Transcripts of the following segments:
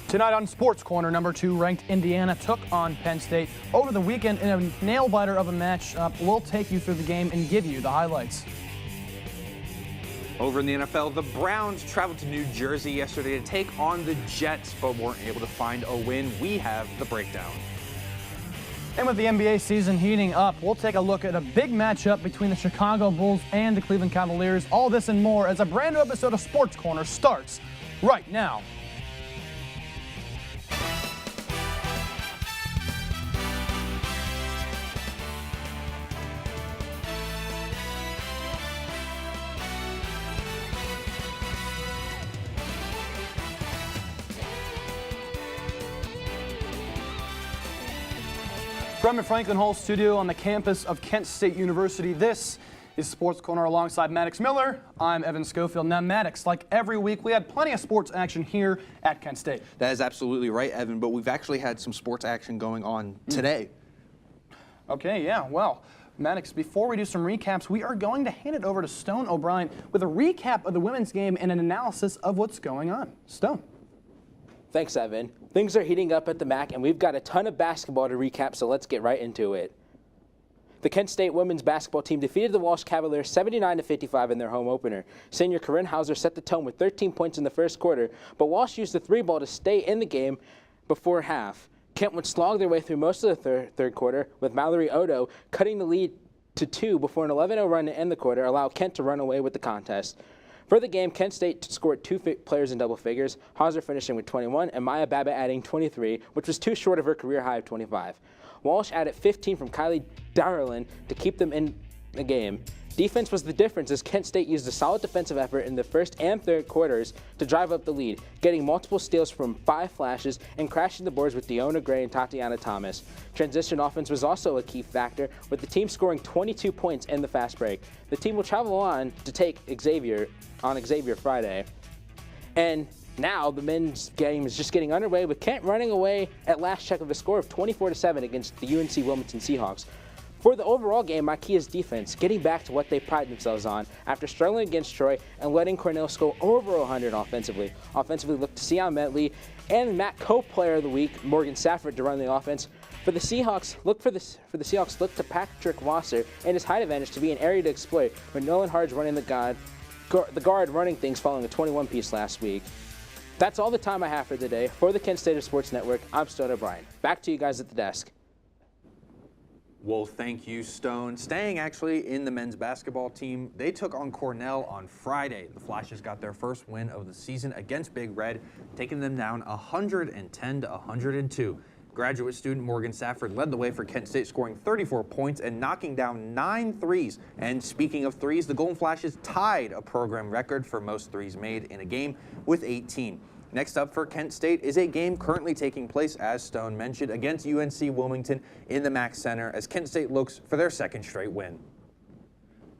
Tonight on SportsCorner, number 2 ranked Indiana took on Penn State over the weekend in a nail-biter of a match. We'll take you through the game and give you the highlights. Over in the NFL, the Browns traveled to New Jersey yesterday to take on the Jets, but weren't able to find a win. We have the breakdown. And with the NBA season heating up, we'll take a look at a big matchup between the Chicago Bulls and the Cleveland Cavaliers. All this and more as a brand new episode of SportsCorner starts right now. From the Franklin Hall studio on the campus of Kent State University, this is SportsCorner alongside Maddox Miller. I'm Evan Schofield. Now, Maddox, like every week, we had plenty of sports action here at Kent State. That is absolutely right, Evan, but we've actually had some sports action going on today. Okay, yeah, well, Maddox, before we do some recaps, we are going to hand it over to Stone O'Brien with a recap of the women's game and an analysis of what's going on. Stone. Thanks, Evan. Things are heating up at the MAC, and we've got a ton of basketball to recap, so let's get right into it. The Kent State women's basketball team defeated the Walsh Cavaliers 79-55 in their home opener. Senior Corinne Hauser set the tone with 13 points in the first quarter, but Walsh used the three ball to stay in the game before half. Kent would slog their way through most of the third quarter, with Mallory Odo cutting the lead to 2 before an 11-0 run to end the quarter allowed Kent to run away with the contest. For the game, Kent State scored 2 players in double figures, Hauser finishing with 21 and Maya Babbitt adding 23, which was too short of her career high of 25. Walsh added 15 from Kylie Darlin to keep them in the game. Defense was the difference as Kent State used a solid defensive effort in the first and third quarters to drive up the lead, getting multiple steals from 5 flashes and crashing the boards with Deonna Gray and Tatiana Thomas. Transition offense was also a key factor, with the team scoring 22 points in the fast break. The team will travel on to take Xavier Friday. And now the men's game is just getting underway, with Kent running away at last check with a score of 24-7 against the UNC Wilmington Seahawks. For the overall game, my key is defense, getting back to what they pride themselves on after struggling against Troy and letting Cornell score over 100 offensively. Offensively, look to Sion Medley and Matt Cope Player of the Week, Morgan Safford, to run the offense. For the Seahawks, look to Patrick Wasser and his height advantage to be an area to exploit, with Nolan Hardge running the guard running things following a 21-piece last week. That's all the time I have for today. For the Kent State Sports Network, I'm Stone O'Brien. Back to you guys at the desk. Well, thank you, Stone. Staying actually in the men's basketball team, they took on Cornell on Friday. The Flashes got their first win of the season against Big Red, taking them down 110-102. Graduate student Morgan Safford led the way for Kent State, scoring 34 points and knocking down 9 threes. And speaking of threes, the Golden Flashes tied a program record for most threes made in a game with 18. Next up for Kent State is a game currently taking place, as Stone mentioned, against UNC Wilmington in the Mack Center, as Kent State looks for their second straight win.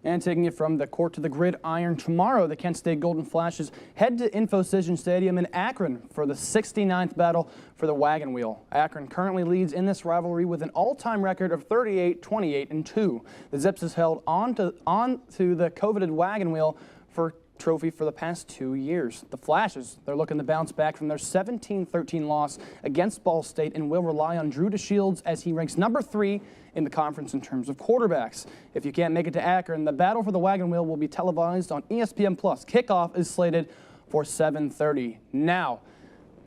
And taking it from the court to the gridiron, tomorrow the Kent State Golden Flashes head to InfoCision Stadium in Akron for the 69th battle for the Wagon Wheel. Akron currently leads in this rivalry with an all-time record of 38-28-2. The Zips has held on to the coveted Wagon Wheel for trophy for the past 2 years. The Flashes, they're looking to bounce back from their 17-13 loss against Ball State and will rely on Drew DeShields as he ranks number 3 in the conference in terms of quarterbacks. If you can't make it to Akron, the battle for the Wagon Wheel will be televised on ESPN+. Kickoff is slated for 7:30. Now,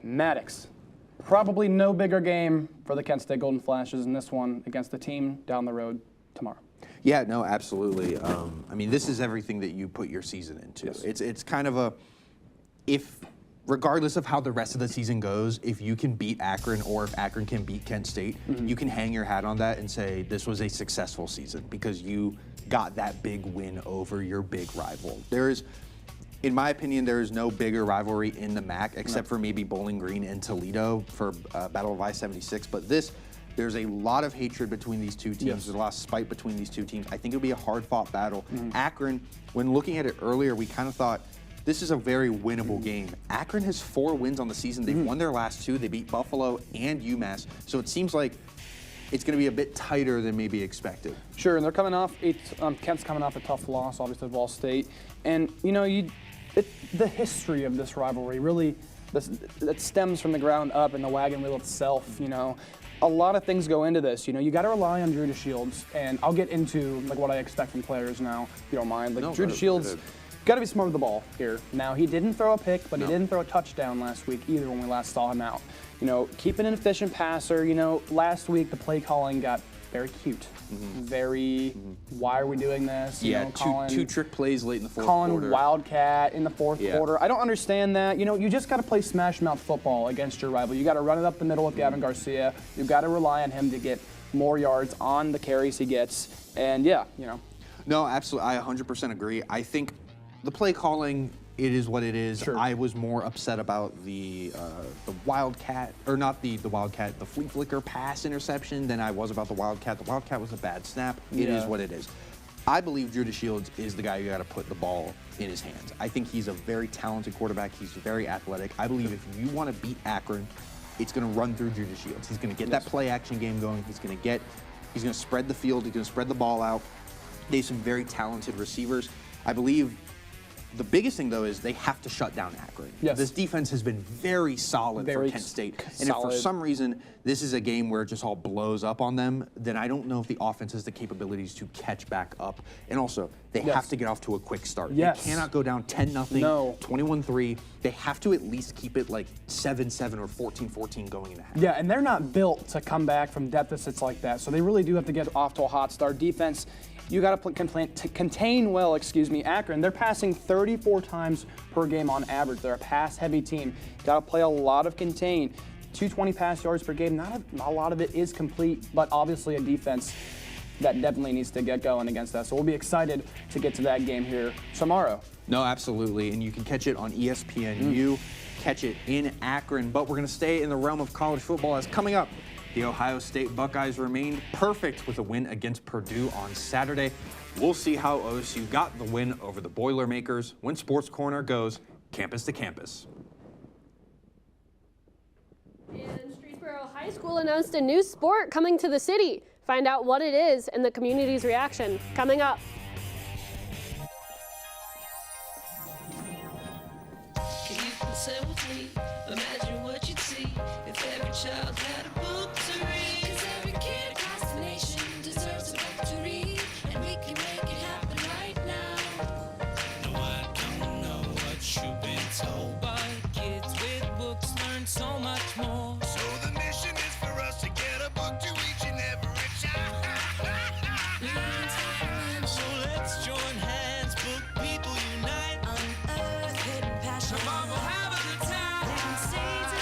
Maddox, probably no bigger game for the Kent State Golden Flashes in this one against the team down the road tomorrow. Yeah, no, absolutely. I mean, this is everything that you put your season into. Yes. It's kind of regardless of how the rest of the season goes, if you can beat Akron or if Akron can beat Kent State, you can hang your hat on that and say this was a successful season because you got that big win over your big rival. In my opinion, there is no bigger rivalry in the MAC except for maybe Bowling Green and Toledo for Battle of I-76, but there's a lot of hatred between these two teams. Yes. There's a lot of spite between these two teams. I think it'll be a hard-fought battle. Akron, when looking at it earlier, we kind of thought this is a very winnable game. Akron has 4 wins on the season. They've won their last 2. They beat Buffalo and UMass. So it seems like it's going to be a bit tighter than maybe expected. Sure, and they're coming off, Kent's coming off a tough loss, obviously, to Ball State. And, you know, the history of this rivalry really that stems from the ground up in the wagon wheel itself. You know, a lot of things go into this. You know, you got to rely on Drew DeShields, and I'll get into like what I expect from players now, if you don't mind. Like Drew DeShields. Got to be smart with the ball here. Now, he didn't throw a pick, but he didn't throw a touchdown last week either when we last saw him out. You know, keep an efficient passer. You know, last week the play calling got very cute. Very, why are we doing this? Yeah, you know, two trick plays late in the fourth quarter. Calling wildcat in the fourth quarter. I don't understand that. You know, you just got to play smash mouth football against your rival. You got to run it up the middle with Gavin Garcia. You've got to rely on him to get more yards on the carries he gets. And yeah, you know. No, absolutely. I 100% agree. I think the play calling, it is what it is. Sure. I was more upset about the wildcat, or not the wildcat, the flea flicker pass interception than I was about the wildcat. The wildcat was a bad snap. It is what it is. I believe Drew DeShields is the guy you got to put the ball in his hands. I think he's a very talented quarterback. He's very athletic. I believe if you want to beat Akron, it's going to run through Drew DeShields. He's going to get that play action game going. He's going to spread the field. He's going to spread the ball out. They have some very talented receivers. I believe the biggest thing, though, is they have to shut down Akron. Yes. This defense has been very solid for Kent State. And if for some reason this is a game where it just all blows up on them, then I don't know if the offense has the capabilities to catch back up. And also, they have to get off to a quick start. They cannot go down 10-0, 21-3. They have to at least keep it like 7-7 or 14-14 going into half. Yeah, and they're not built to come back from deficits like that. So they really do have to get off to a hot start. Defense, you got to contain well, Akron. They're passing 34 times per game on average. They're a pass-heavy team. Got to play a lot of contain. 220 pass yards per game. Not a lot of it is complete, but obviously a defense that definitely needs to get going against that. So we'll be excited to get to that game here tomorrow. No, absolutely, and you can catch it on ESPNU. Catch it in Akron, but we're going to stay in the realm of college football as coming up. The Ohio State Buckeyes remained perfect with a win against Purdue on Saturday. We'll see how OSU got the win over the Boilermakers when Sports Corner goes campus to campus. And Streetsboro High School announced a new sport coming to the city. Find out what it is and the community's reaction coming up. Imagine what you'd see if every child had a book to read. 'Cause every kid across the nation deserves a book to read, and we can make it happen right now. No, I don't know what you've been told, but kids with books learn so much more. So the mission is for us to get a book to each and every child. So let's join hands, book people unite. Unearth hidden passion. Tomorrow we'll have a good time. Planting seeds of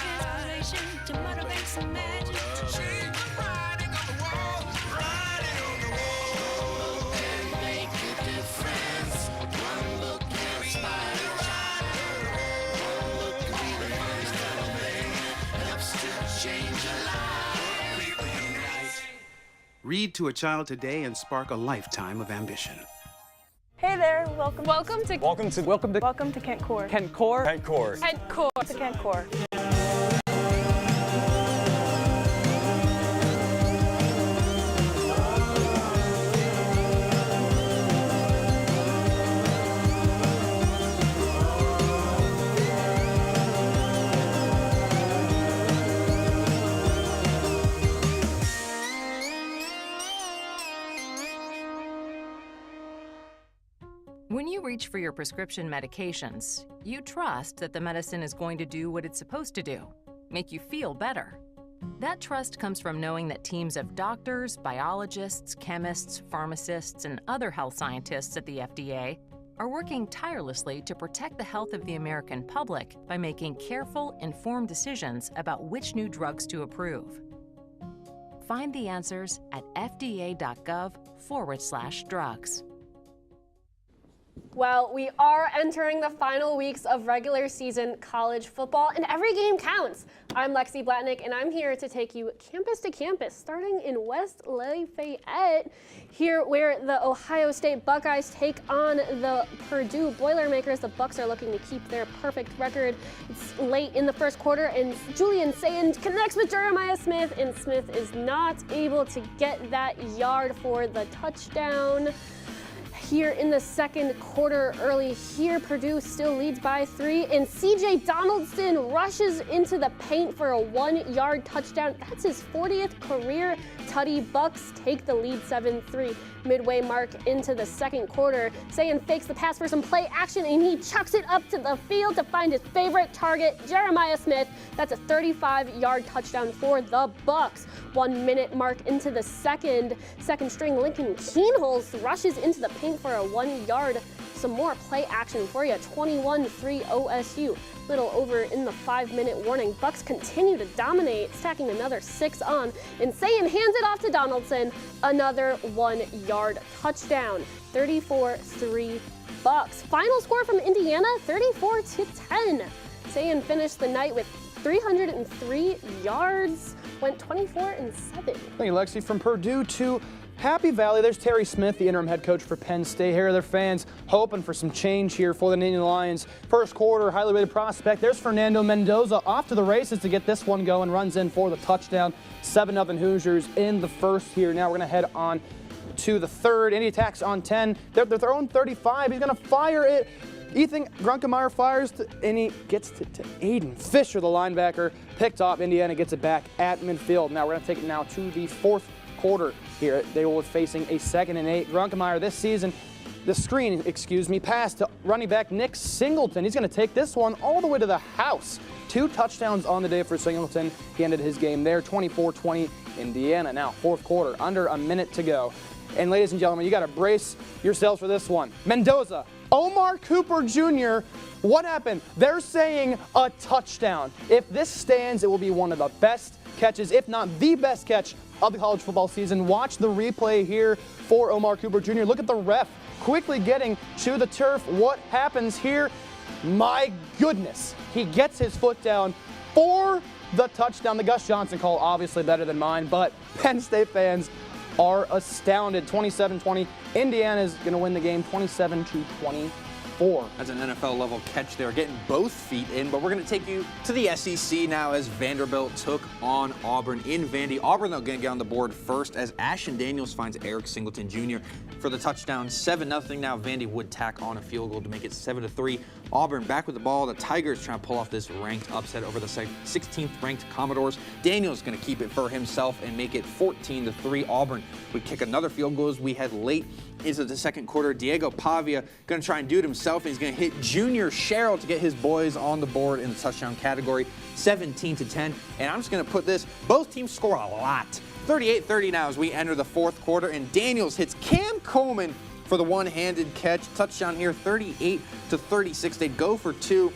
inspiration to motivate some magic. To change the writing on the wall, writing on the wall. And make a difference. One book can inspire a child. One book can be the first element that helps to change a life. People unite. Read to a child today and spark a lifetime of ambition. Hey there, welcome to Kent Core. Kent Core. To Kent Core. When you reach for your prescription medications, you trust that the medicine is going to do what it's supposed to do, make you feel better. That trust comes from knowing that teams of doctors, biologists, chemists, pharmacists, and other health scientists at the FDA are working tirelessly to protect the health of the American public by making careful, informed decisions about which new drugs to approve. Find the answers at fda.gov/drugs. Well, we are entering the final weeks of regular season college football, and every game counts. I'm Lexi Blatnick, and I'm here to take you campus to campus, starting in West Lafayette, here where the Ohio State Buckeyes take on the Purdue Boilermakers. The Bucks are looking to keep their perfect record. It's late in the first quarter, and Julian Sayand connects with Jeremiah Smith, and Smith is not able to get that yard for the touchdown. here in the second quarter. Early here, Purdue still leads by 3, and CJ Donaldson rushes into the paint for a 1-yard touchdown. That's his 40th career tutty. Bucks take the lead 7-3. Midway mark into the second quarter, Sayan fakes the pass for some play action, and he chucks it up to the field to find his favorite target, Jeremiah Smith. That's a 35-yard touchdown for the Bucks. 1 minute mark into the second string Lincoln Keenholz rushes into the paint for a 1-yard. Some more play action for you. 21-3 OSU. Little over in the 5-minute warning. Bucks continue to dominate, stacking another 6 on, and Sayan hands it off to Donaldson. Another 1-yard touchdown. 34-3 Bucks. Final score from Indiana, 34-10. Sayan finished the night with 303 yards, went 24-7. Thank you, Lexi. From Purdue to Happy Valley, there's Terry Smith, the interim head coach for Penn State. Here are their fans hoping for some change here for the Nittany Lions. First quarter, highly rated prospect. There's Fernando Mendoza off to the races to get this one going. Runs in for the touchdown. 7-0 Hoosiers in the first here. Now we're going to head on to the third. Indy attacks on 10. They're their own 35. He's going to fire it. Ethan Grunkemeyer fires, and he gets to Aiden Fisher, the linebacker. Picked off. Indiana gets it back at midfield. Now we're going to take it now to the fourth quarter here. They will be facing a 2nd and 8. Grunkemeyer this season, pass to running back Nick Singleton. He's going to take this one all the way to the house. 2 touchdowns on the day for Singleton. He ended his game there, 24-20 Indiana. Now, fourth quarter, under a minute to go. And ladies and gentlemen, you got to brace yourselves for this one. Mendoza, Omar Cooper Jr., what happened? They're saying a touchdown. If this stands, it will be one of the best catches, if not the best catch of the college football season. Watch the replay here for Omar Cooper Jr. Look at the ref quickly getting to the turf. What happens here? My goodness. He gets his foot down for the touchdown. The Gus Johnson call, obviously better than mine, but Penn State fans are astounded. 27-20. Indiana is going to win the game 27-24. That's an NFL level catch there, getting both feet in, but we're going to take you to the SEC now as Vanderbilt took on Auburn in Vandy. Auburn, though, going to get on the board first as Ashton Daniels finds Eric Singleton Jr. for the touchdown. 7-0 now. Vandy would tack on a field goal to make it 7-3. Auburn back with the ball. The Tigers trying to pull off this ranked upset over the 16th ranked Commodores. Daniels going to keep it for himself and make it 14-3. Auburn would kick another field goal as we head late into the second quarter. Diego Pavia going to try and do it himself. He's going to hit Junior Sherrill to get his boys on the board in the touchdown category, 17-10. And I'm just going to put this, both teams score a lot. 38-30 now as we enter the fourth quarter, and Daniels hits Cam Coleman for the one-handed catch. Touchdown here, 38-36. They'd go for 2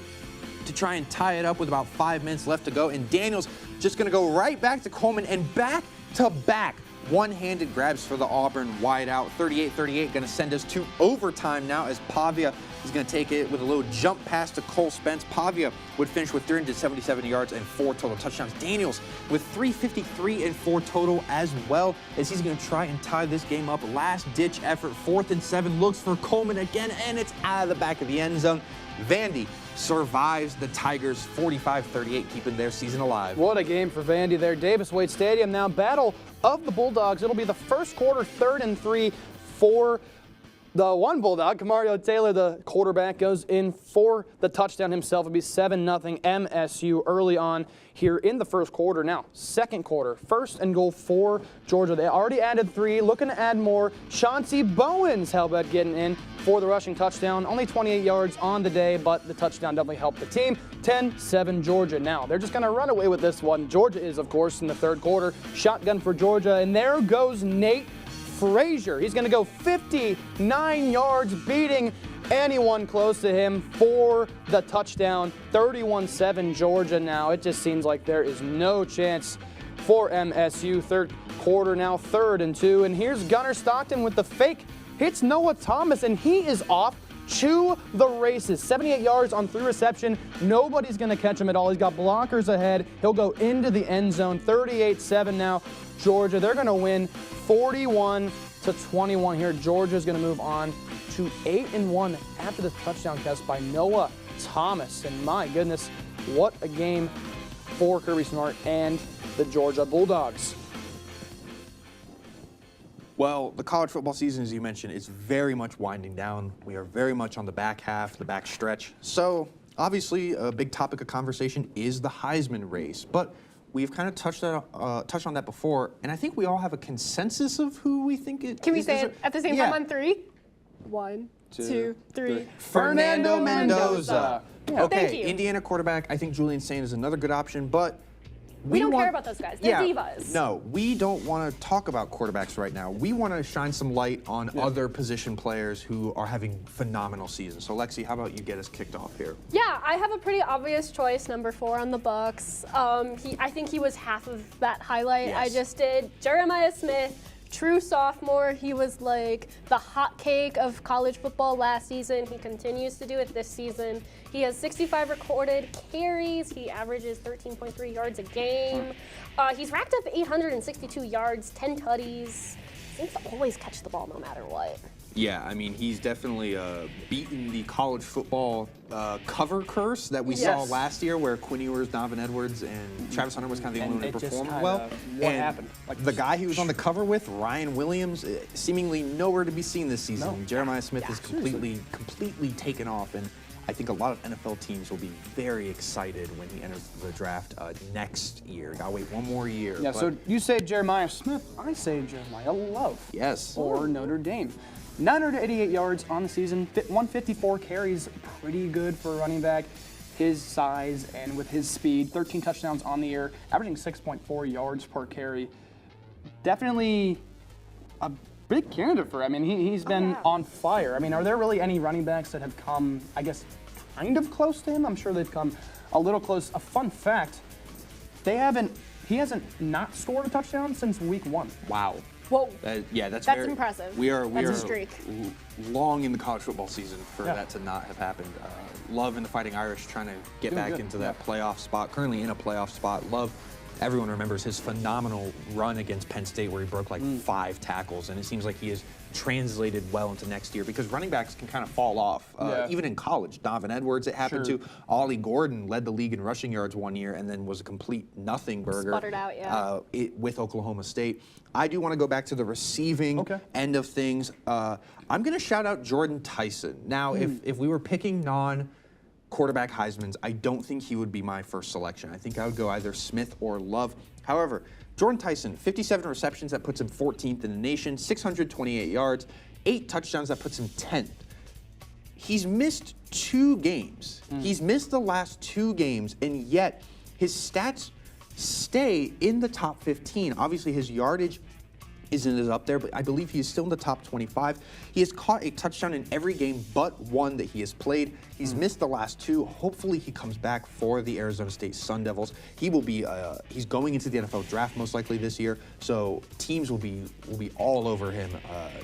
to try and tie it up with about 5 minutes left to go. And Daniels just going to go right back to Coleman and back-to-back one-handed grabs for the Auburn wideout. 38-38, going to send us to overtime now as Pavia is going to take it with a little jump pass to Cole Spence. Pavia would finish with 377 yards and 4 total touchdowns. Daniels with 353 and 4 total as well, as he's going to try and tie this game up. Last-ditch effort, 4th and 7, looks for Coleman again, and it's out of the back of the end zone. Vandy survives the Tigers 45-38, keeping their season alive. What a game for Vandy there. Davis Wade Stadium now, battle of the Bulldogs. It'll be the first quarter, 3rd and 3 for the one Bulldog. Kamario Taylor, the quarterback, goes in for the touchdown himself. It'll be 7-0 MSU early on here in the first quarter. Now, second quarter, 1st and goal for Georgia. They already added 3, looking to add more. Chauncey Bowens, how about getting in for the rushing touchdown? Only 28 yards on the day, but the touchdown definitely helped the team. 10-7 Georgia. Now, they're just going to run away with this one. Georgia is, of course, in the third quarter. Shotgun for Georgia, and there goes Nate Frazier. He's going to go 59 yards, beating anyone close to him for the touchdown. 31-7 Georgia now. It just seems like there is no chance for MSU. Third quarter now, 3rd and 2. And here's Gunnar Stockton with the fake. Hits Noah Thomas, and he is off to the races. 78 yards on 3 reception. Nobody's going to catch him at all. He's got blockers ahead. He'll go into the end zone. 38-7 now. Georgia, they're going to win 41-21 here. Georgia's going to move on to 8-1 after the touchdown catch by Noah Thomas. And my goodness, what a game for Kirby Smart and the Georgia Bulldogs. Well, the college football season, as you mentioned, is very much winding down. We are very much on the back half, the back stretch. So, obviously, a big topic of conversation is the Heisman race. But we've kind of touched on that before, and I think we all have a consensus of who we think it is. Can we say it at the same time on 3? 1, 2, 3. Fernando Mendoza. Yeah. Okay, Thank you. Indiana quarterback. I think Julian Sain is another good option, but We don't care about those guys. They're divas. No, we don't want to talk about quarterbacks right now. We want to shine some light on other position players who are having phenomenal seasons. So, Lexi, how about you get us kicked off here? Yeah, I have a pretty obvious choice, number 4 on the Bucks. I think he was half of that highlight I just did. Jeremiah Smith, true sophomore. He was like the hot cake of college football last season. He continues to do it this season. He has 65 recorded carries. He averages 13.3 yards a game. He's racked up 862 yards, 10 tutties. Seems to always catch the ball no matter what. Yeah, I mean, he's definitely beaten the college football cover curse that we saw last year, where Quinn Ewers, Donovan Edwards, and Travis Hunter was kind of the only one who performed well. What happened? Like the guy he was on the cover with, Ryan Williams, seemingly nowhere to be seen this season. No. Jeremiah Smith is completely taken off, and I think a lot of NFL teams will be very excited when he enters the draft next year. Gotta wait one more year. Yeah, but so you say Jeremiah Smith, I say Jeremiah Love. Yes. For Notre Dame. 988 yards on the season, 154 carries, pretty good for a running back. His size and with his speed, 13 touchdowns on the year, averaging 6.4 yards per carry. Definitely a big candidate for, I mean, he's been on fire. I mean, are there really any running backs that have come, I guess, kind of close to him? I'm sure they've come a little close. A fun fact, he hasn't not scored a touchdown since week 1. Wow. Whoa. That's That's impressive. We are That's a streak. long in the college football season for that to not have happened. Love and the Fighting Irish trying to get Doing back good. into that playoff spot. Currently in a playoff spot. Love. Everyone remembers his phenomenal run against Penn State where he broke like 5 tackles, and it seems like he has translated well into next year because running backs can kind of fall off. Even in college, Donovan Edwards, it happened to. Ollie Gordon led the league in rushing yards one year and then was a complete nothing burger. Sputtered out, with Oklahoma State. I do want to go back to the receiving end of things. I'm going to shout out Jordan Tyson. Now, if we were picking quarterback Heismans, I don't think he would be my first selection. I think I would go either Smith or Love. However, Jordan Tyson, 57 receptions, that puts him 14th in the nation, 628 yards, 8 touchdowns, that puts him 10th. He's missed 2 games. He's missed the last 2 games, and yet his stats stay in the top 15. Obviously, his yardage isn't up there, but I believe he is still in the top 25. He has caught a touchdown in every game but 1 that he has played. He's missed the last 2. Hopefully he comes back for the Arizona State Sun Devils. He will be he's going into the NFL draft most likely this year, so teams will be all over him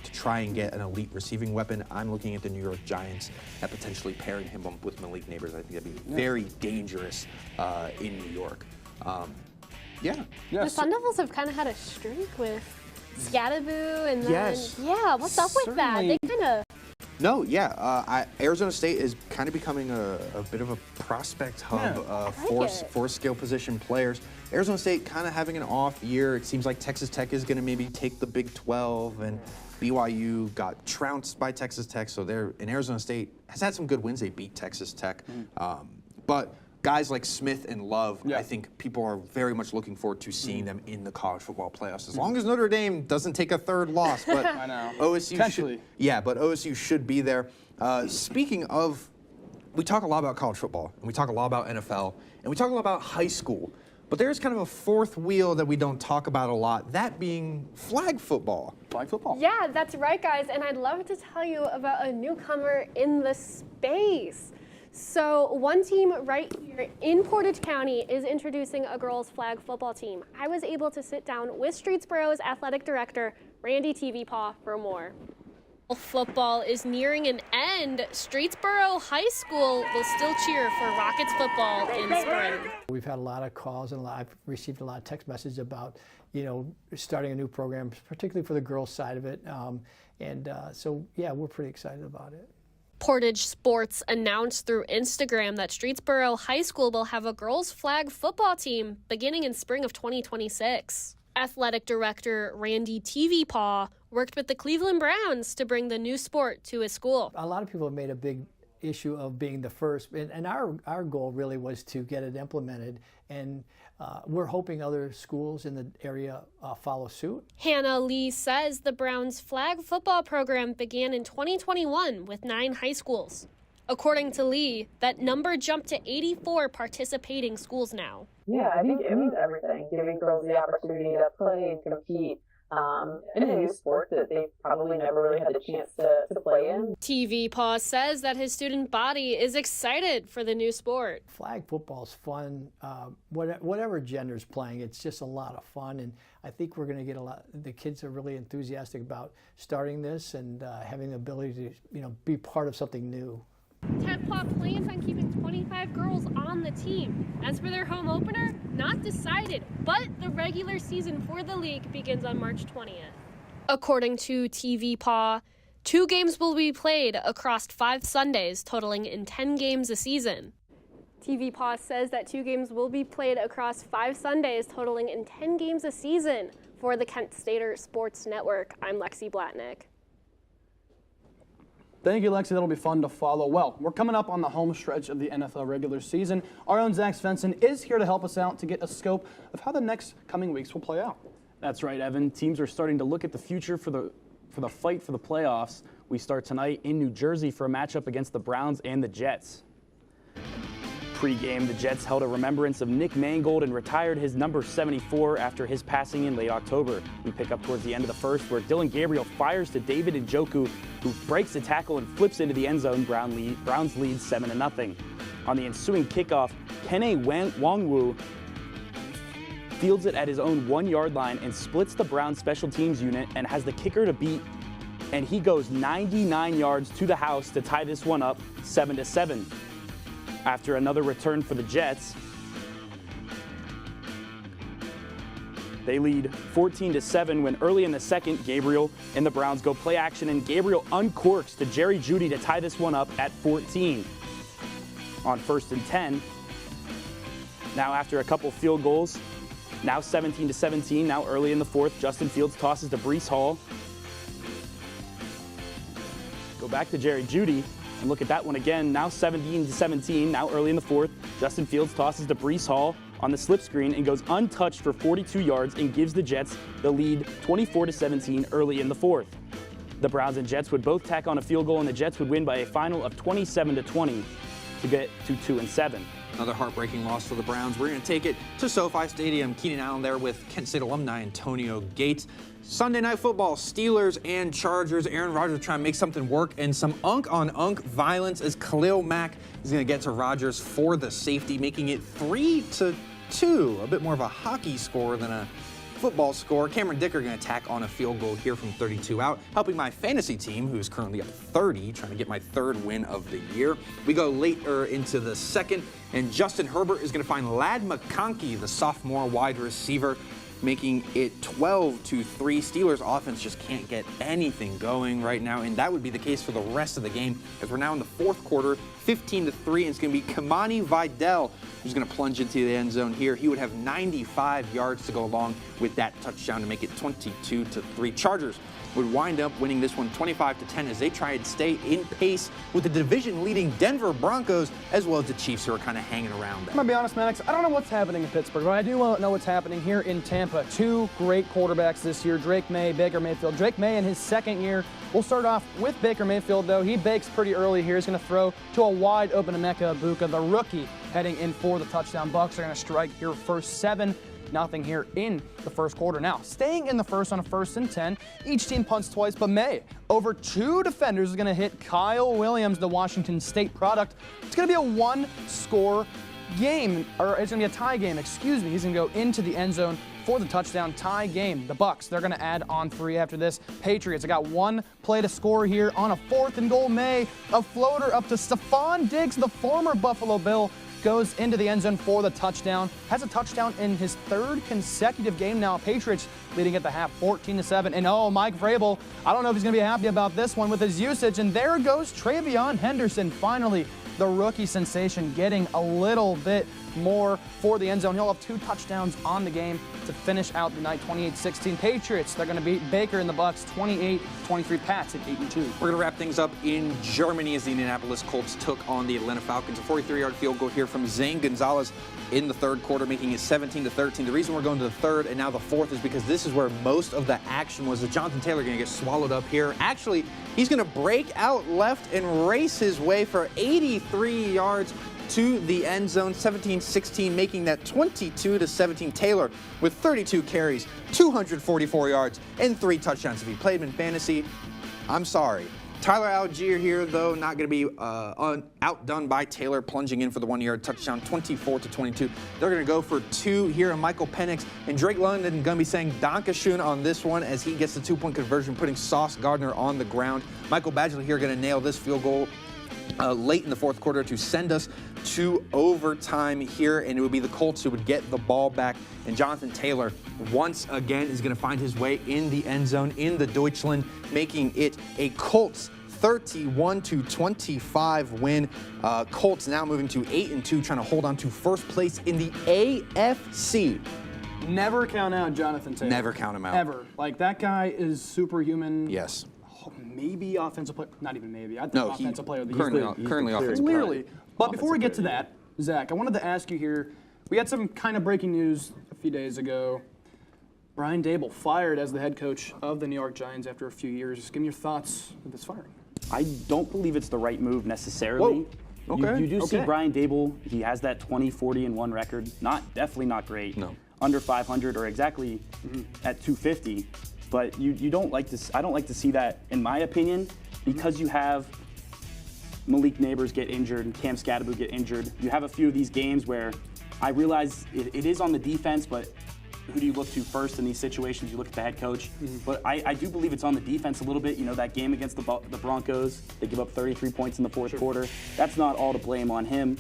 to try and get an elite receiving weapon. I'm looking at the New York Giants at potentially pairing him up with Malik Neighbors. I think that'd be very dangerous in New York. The Sun Devils have kind of had a streak with Scadaboo and then what's up with that? They kind of Arizona State is kind of becoming a bit of a prospect hub for skill position players. Arizona State kind of having an off year. It seems like Texas Tech is going to maybe take the Big 12, and BYU got trounced by Texas Tech, so Arizona State has had some good wins. They beat Texas Tech, but guys like Smith and Love, I think people are very much looking forward to seeing them in the college football playoffs. As long as Notre Dame doesn't take a 3rd loss, but I know. OSU should be there. Speaking of, we talk a lot about college football, and we talk a lot about NFL, and we talk a lot about high school. But there's kind of a 4th wheel that we don't talk about a lot, that being flag football. Flag football. Yeah, that's right, guys. And I'd love to tell you about a newcomer in the space. So one team right here in Portage County is introducing a girls flag football team. I was able to sit down with Streetsboro's athletic director, Randy TV-Paw, for more. Football is nearing an end. Streetsboro High School will still cheer for Rockets football in spring. We've had a lot of calls and I've received a lot of text messages about, starting a new program, particularly for the girls side of it. So we're pretty excited about it. Portage Sports announced through Instagram that Streetsboro High School will have a girls flag football team beginning in spring of 2026. Athletic director Randy TV Paw worked with the Cleveland Browns to bring the new sport to his school. A lot of people have made a big issue of being the first, and our goal really was to get it implemented, and we're hoping other schools in the area follow suit. Hannah Lee says the Browns flag football program began in 2021 with 9 high schools. According to Lee, that number jumped to 84 participating schools now. Yeah, I think it means everything, giving girls the opportunity to play and compete in a new sport that they probably never really had the chance to play in. TV Paw says that his student body is excited for the new sport. Flag football's fun. Whatever gender's playing, it's just a lot of fun, and I think we're going to get a lot. The kids are really enthusiastic about starting this and having the ability to, be part of something new. Ted Paw plans on keeping 25 girls on the team. As for their home opener, not decided, but the regular season for the league begins on March 20th. According to TV Paw, 2 games will be played across 5 Sundays, totaling in 10 games a season. TV Paw says that 2 games will be played across 5 Sundays, totaling in 10 games a season. For the Kent Stater Sports Network, I'm Lexi Blatnick. Thank you, Lexi. That'll be fun to follow. Well, we're coming up on the home stretch of the NFL regular season. Our own Zach Svensson is here to help us out to get a scope of how the next coming weeks will play out. That's right, Evan. Teams are starting to look at the future for the fight for the playoffs. We start tonight in New Jersey for a matchup against the Browns and the Jets. Pre-game, the Jets held a remembrance of Nick Mangold and retired his number 74 after his passing in late October. We pick up towards the end of the first where Dylan Gabriel fires to David Njoku, who breaks the tackle and flips into the end zone. Browns lead 7-0. On the ensuing kickoff, Kene Wangwu fields it at his own 1-yard line and splits the Browns special teams unit and has the kicker to beat, and he goes 99 yards to the house to tie this one up 7-7. After another return for the Jets, they lead 14-7 when early in the second, Gabriel and the Browns go play action, and Gabriel uncorks to Jerry Jeudy to tie this one up at 14. On 1st and 10, now after a couple field goals, now 17-17, now early in the fourth, Justin Fields tosses to Breece Hall. Go back to Jerry Jeudy. And look at that one again, now 17-17, now early in the fourth. Justin Fields tosses to Breece Hall on the slip screen and goes untouched for 42 yards and gives the Jets the lead 24-17 early in the fourth. The Browns and Jets would both tack on a field goal, and the Jets would win by a final of 27-20 to get to 2-7. Another heartbreaking loss for the Browns. We're going to take it to SoFi Stadium. Keenan Allen there with Kent State alumni Antonio Gates. Sunday Night Football, Steelers and Chargers. Aaron Rodgers trying to make something work, and some unk-on-unk violence as Khalil Mack is going to get to Rodgers for the safety, making it 3-2. A bit more of a hockey score than a football score. Cameron Dicker going to tack on a field goal here from 32 out, helping my fantasy team, who's currently up 30, trying to get my 3rd win of the year. We go later into the second, and Justin Herbert is going to find Ladd McConkey, the sophomore wide receiver, making it 12-3. Steelers offense just can't get anything going right now, and that would be the case for the rest of the game, as we're now in the fourth quarter, 15-3, and it's going to be Kamani Vidal who's going to plunge into the end zone here. He would have 95 yards to go along with that touchdown to make it 22-3. Chargers would wind up winning this one 25-10 as they try to stay in pace with the division-leading Denver Broncos, as well as the Chiefs, who are kind of hanging around there. I'm going to be honest, Maddox, I don't know what's happening in Pittsburgh, but I do know what's happening here in Tampa. 2 great quarterbacks this year, Drake May, Baker Mayfield. Drake May in his 2nd year. We'll start off with Baker Mayfield, though. He bakes pretty early here. He's going to throw to a wide-open Emeka Egbuka, the rookie, heading in for the touchdown. Bucs are going to strike here first 7-0 here in the first quarter. Now, staying in the first on a 1st and 10, each team punts twice, but May, over 2 defenders, is going to hit Kyle Williams, the Washington State product. It's going to be a 1-score game, or it's going to be a tie game, excuse me. He's going to go into the end zone for the touchdown. Tie game. The Bucs, they're going to add on 3 after this. Patriots, I got 1 play to score here on a 4th and goal. May, a floater up to Stephon Diggs, the former Buffalo Bill, goes into the end zone for the touchdown. Has a touchdown in his 3rd consecutive game now. Patriots leading at the half 14-7. And oh, Mike Vrabel, I don't know if he's going to be happy about this one with his usage. And there goes Travion Henderson, finally the rookie sensation, getting a little bit more for the end zone. He'll have 2 touchdowns on the game to finish out the night. 28-16 Patriots. They're going to beat Baker and the Bucks 28-23 Pats at 8-2. We're going to wrap things up in Germany as the Indianapolis Colts took on the Atlanta Falcons. A 43-yard field goal here from Zane Gonzalez in the third quarter, making it 17-13. The reason we're going to the third and now the fourth is because this is where most of the action was. That Jonathan Taylor going to get swallowed up here. Actually, he's going to break out left and race his way for 83 yards to the end zone, 17-16, making that 22-17. Taylor with 32 carries, 244 yards, and 3 touchdowns. If he played him in fantasy, I'm sorry. Tyler Algier here, though, not going to be outdone by Taylor, plunging in for the 1-yard touchdown, 24-22. They're going to go for 2 here, and Michael Penix and Drake London going to be saying Dankeschön on this one as he gets the 2-point conversion, putting Sauce Gardner on the ground. Michael Badgley here going to nail this field goal late in the fourth quarter to send us to overtime here, and it would be the Colts who would get the ball back. And Jonathan Taylor once again is going to find his way in the end zone in the Deutschland, making it a Colts 31-25 win. Colts now moving to 8-2, trying to hold on to first place in the AFC. Never count out Jonathan Taylor. Never count him out. Ever. Like, that guy is superhuman. Yes. Maybe offensive player, not even maybe. I think No, offensive player of the currently year. currently offensive player. Clearly. But before we get to that, Zach, I wanted to ask you here. We had some kind of breaking news a few days ago. Brian Daboll fired as the head coach of the New York Giants after a few years. Just give me your thoughts of this firing. I don't believe it's the right move necessarily. Whoa. Okay. You do see Okay. Brian Daboll. He has that 20-40-1 record. Definitely not great. No. Under 500 or exactly at 250. But you don't like to. I don't like to see that, in my opinion, because you have Malik Neighbors get injured and Cam Scadaboo get injured. You have a few of these games where I realize it is on the defense, but who do you look to first in these situations? You look at the head coach. But I do believe it's on the defense a little bit. You know, that game against the Broncos, they give up 33 points in the fourth quarter. That's not all to blame on him.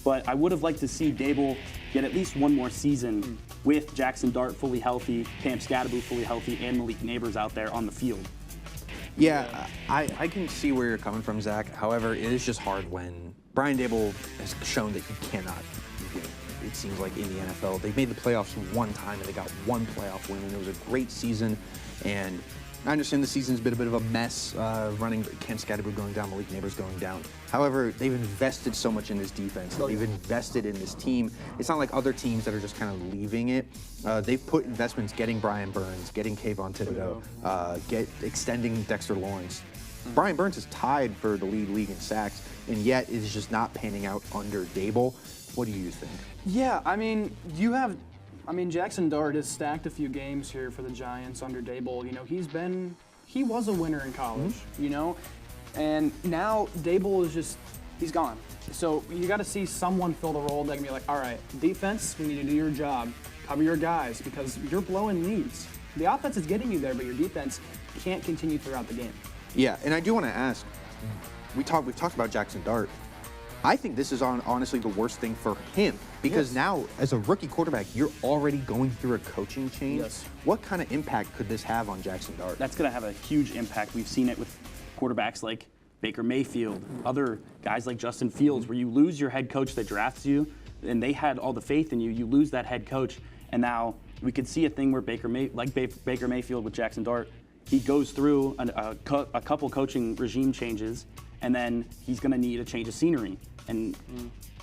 But I would have liked to see Daboll get at least one more season with Jackson Dart fully healthy, Cam Scadaboo fully healthy, and Malik Neighbors out there on the field. Yeah, I can see where you're coming from, Zach. However, it is just hard when Brian Daboll has shown that he cannot win. It seems like in the NFL, they made the playoffs one time and they got 1 playoff win, and it was a great season. And I understand the season's been a bit of a mess, running Cam Scadaboo going down, Malik Neighbors going down. However, they've invested so much in this defense. They've invested in this team. It's not like other teams that are just kind of leaving it. They've put investments getting Brian Burns, getting Kayvon Thibodeau, extending Dexter Lawrence. Brian Burns is tied for the league in sacks, and yet is just not panning out under Daboll. What do you think? Yeah, I mean, Jackson Dart has stacked a few games here for the Giants under Daboll. You know, he was a winner in college, you know, and now Daboll is he's gone. So you got to see someone fill the role that can be like, all right, defense, we need to do your job, cover your guys, because you're blowing leads. The offense is getting you there, but your defense can't continue throughout the game. Yeah, and I do want to ask, we've talked about Jackson Dart. I think this is honestly the worst thing for him, because now, as a rookie quarterback, you're already going through a coaching change. Yes. What kind of impact could this have on Jackson Dart? That's going to have a huge impact. We've seen it with quarterbacks like Baker Mayfield, other guys like Justin Fields, where you lose your head coach that drafts you, and they had all the faith in you. You lose that head coach, and now we could see a thing where Baker Mayfield with Jackson Dart, he goes through a couple coaching regime changes, and then he's going to need a change of scenery. And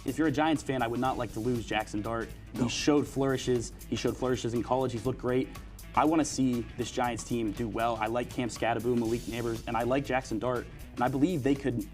if you're a Giants fan, I would not like to lose Jackson Dart. No. He showed flourishes. He showed flourishes in college. He's looked great. I want to see this Giants team do well. I like Cam Scadaboo, Malik Neighbors, and I like Jackson Dart. And I believe they could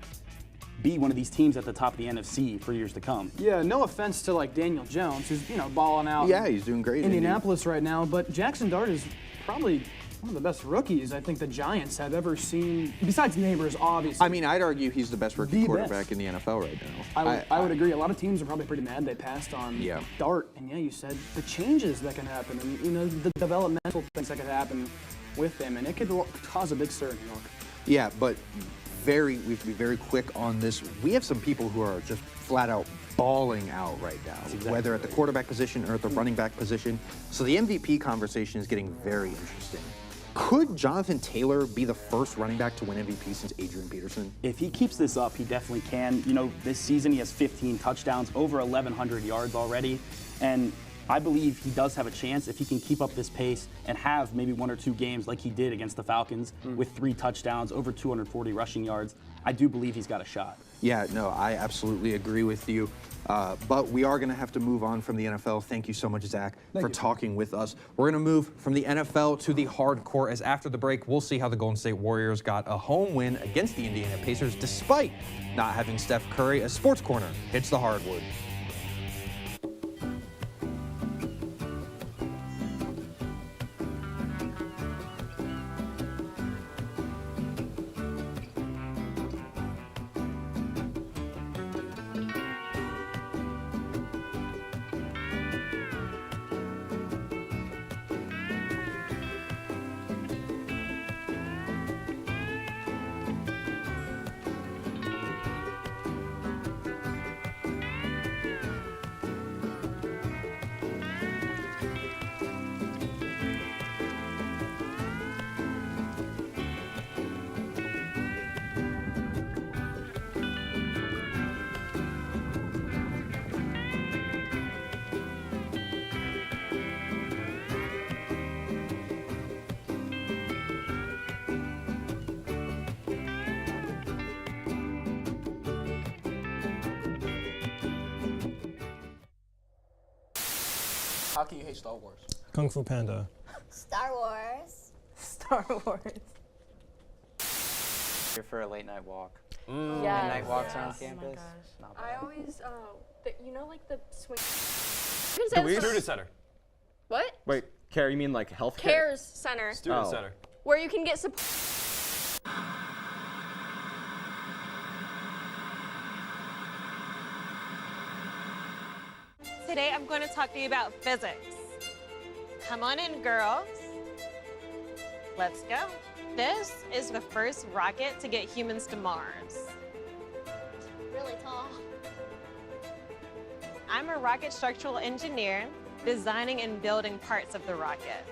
be one of these teams at the top of the NFC for years to come. Yeah, no offense to like Daniel Jones, who's balling out. Yeah, he's doing great. Indianapolis right now, but Jackson Dart is probably one of the best rookies I think the Giants have ever seen, besides Neighbors, obviously. I mean, I'd argue he's the best rookie quarterback in the NFL right now. I would agree. A lot of teams are probably pretty mad they passed on Dart. And yeah, you said the changes that can happen and, the developmental things that could happen with him, and it could cause a big stir in New York. Yeah, but we have to be very quick on this. We have some people who are just flat out balling out right now, whether at the quarterback position or at the running back position. So the MVP conversation is getting very interesting. Could Jonathan Taylor be the first running back to win MVP since Adrian Peterson? If he keeps this up, he definitely can. You know, this season he has 15 touchdowns, over 1,100 yards already, and I believe he does have a chance if he can keep up this pace and have maybe 1 or 2 games like he did against the Falcons with 3 touchdowns, over 240 rushing yards. I do believe he's got a shot. Yeah, no, I absolutely agree with you. But we are going to have to move on from the NFL. Thank you so much, Zach, for talking with us. We're going to move from the NFL to the hardcore, as after the break, we'll see how the Golden State Warriors got a home win against the Indiana Pacers despite not having Steph Curry. As Sports Corner hits the hardwood. How can you hate Star Wars? Kung Fu Panda. Star Wars. Star Wars. Here for a late night walk. Yes. Night walks around Oh campus. my gosh. I always, you know, like the swing. Student center. What? Wait, Care, you mean like healthcare? Cares Center. Student center. Where you can get support. Today I'm going to talk to you about physics. Come on in, girls. Let's go. This is the first rocket to get humans to Mars. Really tall. I'm a rocket structural engineer, designing and building parts of the rocket.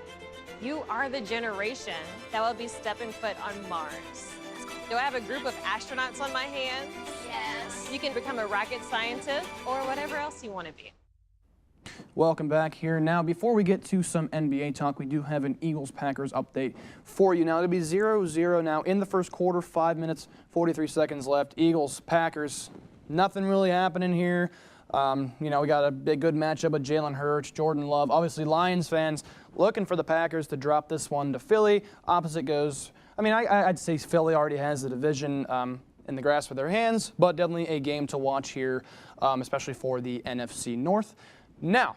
You are the generation that will be stepping foot on Mars. Do I have a group of astronauts on my hands? Yes. You can become a rocket scientist or whatever else you want to be. Welcome back here. Now, before we get to some NBA talk, we do have an Eagles-Packers update for you. Now, it'll be 0-0 now in the first quarter, 5 minutes, 43 seconds left. Eagles-Packers, nothing really happening here. You know, we got a big, good matchup with Jalen Hurts, Jordan Love. Obviously, Lions fans looking for the Packers to drop this one to Philly. Opposite goes, I mean, I'd say Philly already has the division in the grasp of their hands, but definitely a game to watch here, especially for the NFC North. Now,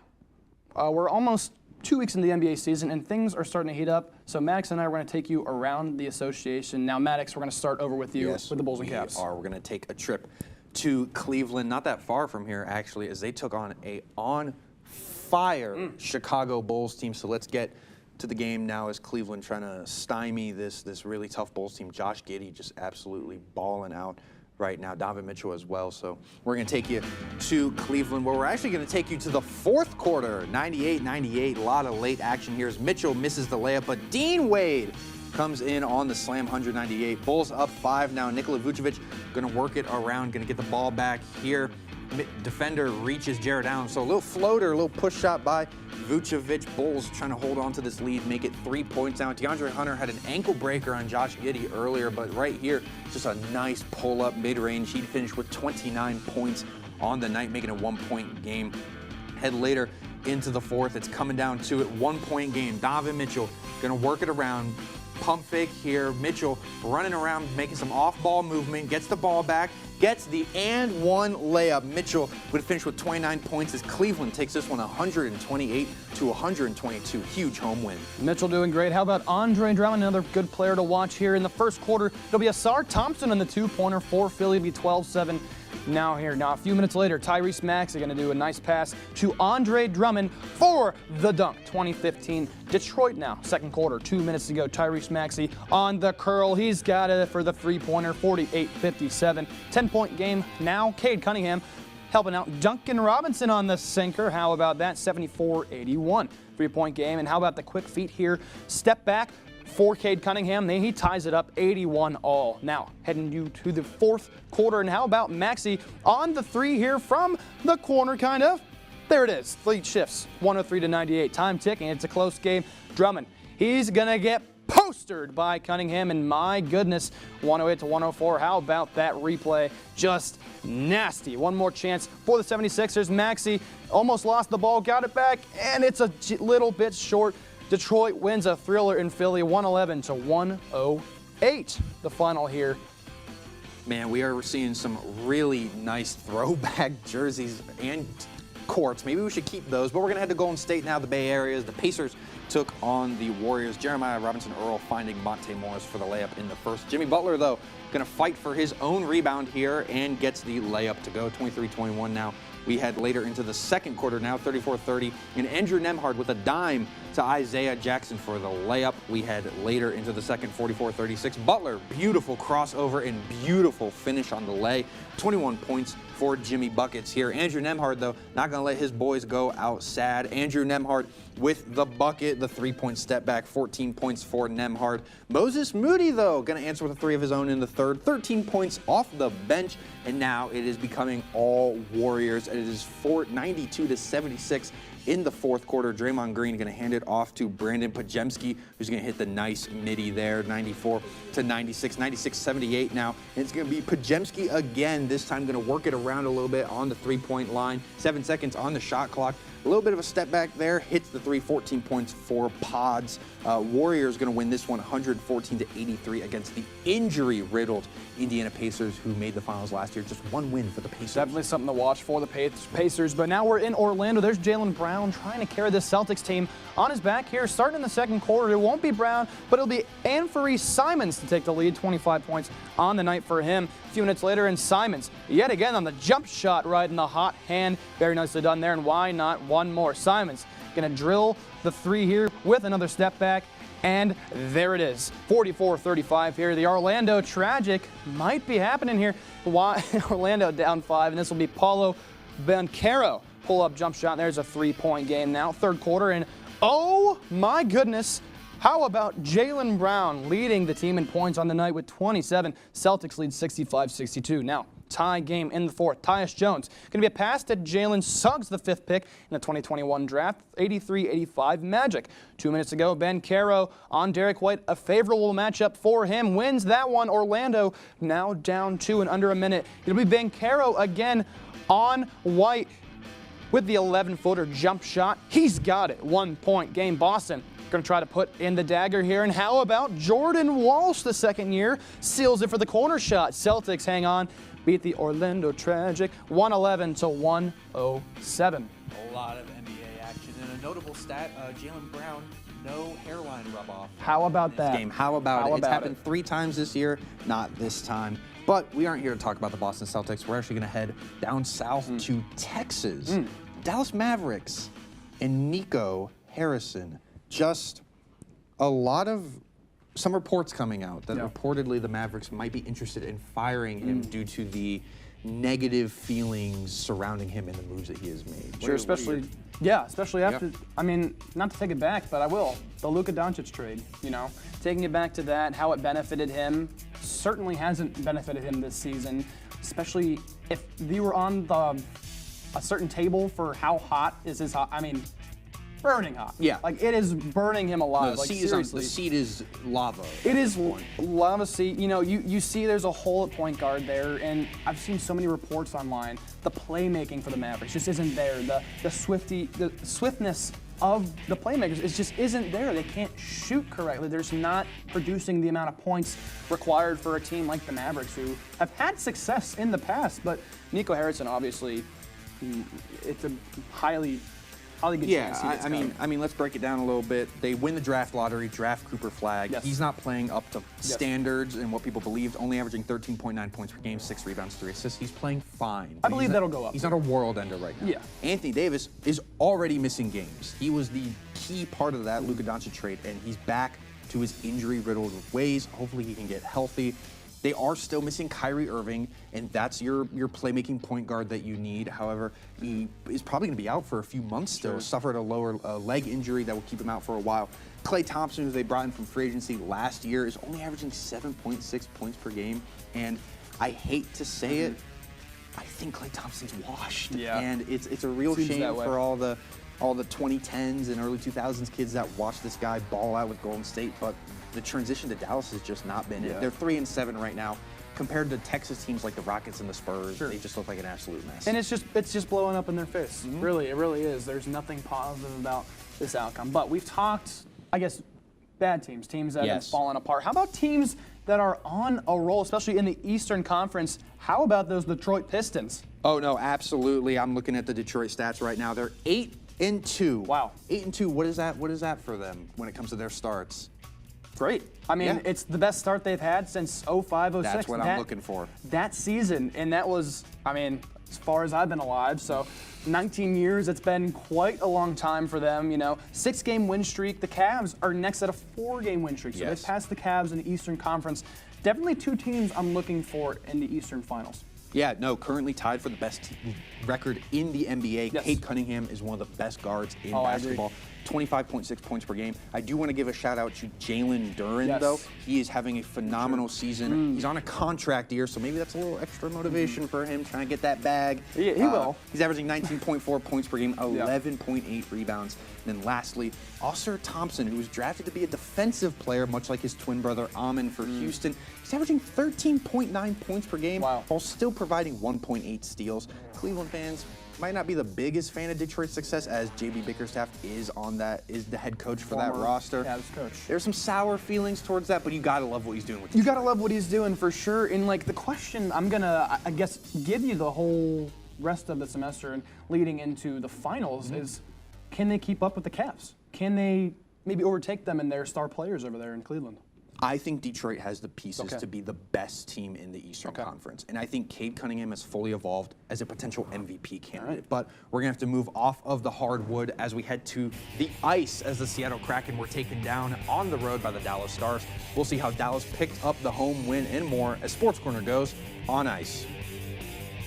we're almost 2 weeks into the NBA season, and things are starting to heat up. So Maddox and I are going to take you around the association. Now, Maddox, we're going to start over with you with the Bulls and Caps. We're going to take a trip to Cleveland, not that far from here, actually, as they took on a on-fire Chicago Bulls team. So let's get to the game now as Cleveland trying to stymie this really tough Bulls team. Josh Giddey just absolutely balling out right now. Donovan Mitchell as well. So we're going to take you to Cleveland, where we're actually going to take you to the fourth quarter. 98-98, a lot of late action here as Mitchell misses the layup, but Dean Wade comes in on the slam, 198. Bulls up 5 now. Nikola Vucevic going to work it around, going to get the ball back here. Defender reaches Jared Allen. So a little floater, a little push shot by Vucevic. Bulls trying to hold on to this lead, make it 3 points down. DeAndre Hunter had an ankle breaker on Josh Giddey earlier, but right here, just a nice pull-up mid-range. He finished with 29 points on the night, making a 1-point game. Head later into the fourth. It's coming down to it. 1-point game. Donovan Mitchell going to work it around. Pump fake here. Mitchell running around, making some off-ball movement, gets the ball back, gets the and one layup. Mitchell would finish with 29 points as Cleveland takes this one 128-122. Huge home win. Mitchell doing great. How about Andre Drummond, another good player to watch here in the first quarter? It'll be Asar Thompson on the two-pointer for Philly. It'll be 12-7. Now a few minutes later, Tyrese Maxey going to do a nice pass to Andre Drummond for the dunk. 2015 Detroit now, second quarter, 2 minutes to go. Tyrese Maxey on the curl. He's got it for the three-pointer, 48-57. 10-point game now. Cade Cunningham helping out Duncan Robinson on the sinker. How about that? 74-81. 3-point game. And how about the quick feet here? Step back for Cade Cunningham. He ties it up 81 all. Now, heading you to the fourth quarter. And how about Maxey on the three here from the corner, kind of? There it is. Lead shifts 103-98. Time ticking. It's a close game. Drummond, he's going to get postered by Cunningham, and my goodness, 108-104. How about that replay? Just nasty. One more chance for the 76ers. Maxey almost lost the ball, got it back, and it's a little bit short. Detroit wins a thriller in Philly, 111-108. The final here. Man, we are seeing some really nice throwback jerseys and courts. Maybe we should keep those, but we're going to head to Golden State now, the Bay Area. The Pacers took on the Warriors. Jeremiah Robinson-Earl finding Monte Morris for the layup in the first. Jimmy Butler, though, going to fight for his own rebound here and gets the layup to go. 23-21 now. We head later into the second quarter now, 34-30. And Andrew Nembhard with a dime to Isaiah Jackson for the layup. We head later into the second, 44-36. Butler, beautiful crossover and beautiful finish on the lay. 21 points for Jimmy Buckets here. Andrew Nembhard, though, not going to let his boys go out sad. Andrew Nembhard with the bucket, the three-point step back, 14 points for Nembhard. Moses Moody, though, going to answer with a three of his own in the third, 13 points off the bench, and now it is becoming all Warriors. It is 92-76 in the fourth quarter. Draymond Green going to hand it off to Brandon Pajemski, who's going to hit the nice midi there, 94-96, 96-78 now. And it's going to be Pajemski again, this time going to work it around a little bit on the three-point line. 7 seconds on the shot clock. A little bit of a step back there, hits the three, 14 points for Pods. Warriors going to win this one 114-83 against the injury-riddled Indiana Pacers, who made the finals last year. Just one win for the Pacers. Definitely something to watch for the Pacers. But now we're in Orlando. There's Jaylen Brown trying to carry this Celtics team on his back here. Starting in the second quarter, it won't be Brown, but it'll be Anfernee Simons to take the lead. 25 points on the night for him. A few minutes later, and Simons yet again on the jump shot right in the hot hand. Very nicely done there, and why not one more? Simons going to drill the three here with another step back, and there it is. 44-35 here. The Orlando Tragic might be happening here. Why? Orlando down 5, and this will be Paulo Banchero. Pull-up jump shot. There's a three-point game now. Third quarter, and oh my goodness, how about Jaylen Brown leading the team in points on the night with 27. Celtics lead 65-62. Now, tie game in the fourth. Tyus Jones going to be a pass to Jalen Suggs, the fifth pick in the 2021 draft. 83-85 Magic. 2 minutes ago, Banchero on Derek White. A favorable matchup for him. Wins that one. Orlando now down 2 in under a minute. It'll be Banchero again on White with the 11-footer jump shot. He's got it. 1 point game. Boston going to try to put in the dagger here. And how about Jordan Walsh, the second year, seals it for the corner shot. Celtics hang on, beat the Orlando Tragic 111-107. A lot of NBA action. And a notable stat, Jaylen Brown, no hairline rub-off. How about that? Game. How about it? It's happened it? 3 times this year, not this time. But we aren't here to talk about the Boston Celtics. We're actually going to head down south to Texas. Dallas Mavericks and Nico Harrison. Just a lot of some reports coming out that reportedly the Mavericks might be interested in firing him due to the negative feelings surrounding him and the moves that he has made. Sure, especially after, I mean, not to take it back, but I will. The Luka Doncic trade, taking it back to that, how it benefited him, certainly hasn't benefited him this season, especially if you were on a certain table for how hot is his hot, I mean, burning hot. Yeah. Like, it is burning him alive. No, the seat is lava. It is lava seat. You see there's a hole at point guard there, and I've seen so many reports online. The playmaking for the Mavericks just isn't there. The swiftness of the playmakers just isn't there. They can't shoot correctly. They're just not producing the amount of points required for a team like the Mavericks, who have had success in the past. But Nico Harrison, obviously, it's a highly good chance. I mean, let's break it down a little bit. They win the draft lottery, draft Cooper Flag. Yes. He's not playing up to standards and what people believed, only averaging 13.9 points per game, 6 rebounds, 3 assists. He's playing fine. I believe that'll go up. He's not a world ender right now. Yeah. Anthony Davis is already missing games. He was the key part of that Luka Doncic trade, and he's back to his injury-riddled ways. Hopefully he can get healthy. They are still missing Kyrie Irving, and that's your playmaking point guard that you need. However, he is probably going to be out for a few months still. Suffered a lower leg injury that will keep him out for a while. Klay Thompson, who they brought in from free agency last year, is only averaging 7.6 points per game. And I hate to say it, I think Klay Thompson's washed. Yeah. And it's a real Seems shame that way. for all the 2010s and early 2000s kids that watched this guy ball out with Golden State. But the transition to Dallas has just not been it. They're 3-7 right now. Compared to Texas teams like the Rockets and the Spurs, they just look like an absolute mess. And it's just blowing up in their face. Really, it really is. There's nothing positive about this outcome. But we've talked, I guess, bad teams that have fallen apart. How about teams that are on a roll, especially in the Eastern Conference? How about those Detroit Pistons? Oh no, absolutely. I'm looking at the Detroit stats right now. They're 8-2. Wow. 8-2. What is that? What is that for them when it comes to their starts? Great. I mean, it's the best start they've had since 05-06. That's what I'm looking for. That season, and that was, I mean, as far as I've been alive, so 19 years, it's been quite a long time for them, 6-game win streak. The Cavs are next at a 4-game win streak, so they've passed the Cavs in the Eastern Conference. Definitely two teams I'm looking for in the Eastern Finals. Yeah, no, currently tied for the best record in the NBA. Cade Cunningham is one of the best guards in basketball. 25.6 points per game. I do want to give a shout out to Jalen Duren, though. He is having a phenomenal season. He's on a contract year, so maybe that's a little extra motivation for him trying to get that bag. He will. He's averaging 19.4 points per game, 11.8 rebounds. And then lastly, Ausar Thompson, who was drafted to be a defensive player, much like his twin brother Amin for Houston. He's averaging 13.9 points per game while still providing 1.8 steals. Cleveland fans might not be the biggest fan of Detroit's success, as JB Bickerstaff is the head coach for that roster. Cavs coach. There's some sour feelings towards that, but you gotta love what he's doing with You gotta love what he's doing for sure. And like the question I'm gonna, I guess, give you the whole rest of the semester and leading into the finals is, can they keep up with the Cavs? Can they maybe overtake them and their star players over there in Cleveland? I think Detroit has the pieces to be the best team in the Eastern Conference. And I think Cade Cunningham has fully evolved as a potential MVP candidate. But we're going to have to move off of the hardwood as we head to the ice, as the Seattle Kraken were taken down on the road by the Dallas Stars. We'll see how Dallas picked up the home win and more as SportsCorner goes on ice.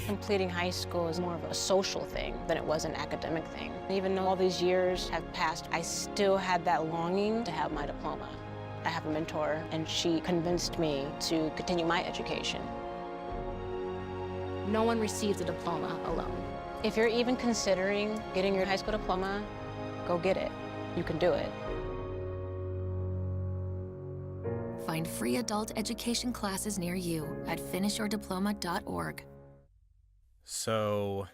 Completing high school is more of a social thing than it was an academic thing. Even though all these years have passed, I still had that longing to have my diploma. I have a mentor, and she convinced me to continue my education. No one receives a diploma alone. If you're even considering getting your high school diploma, go get it. You can do it. Find free adult education classes near you at finishyourdiploma.org. So,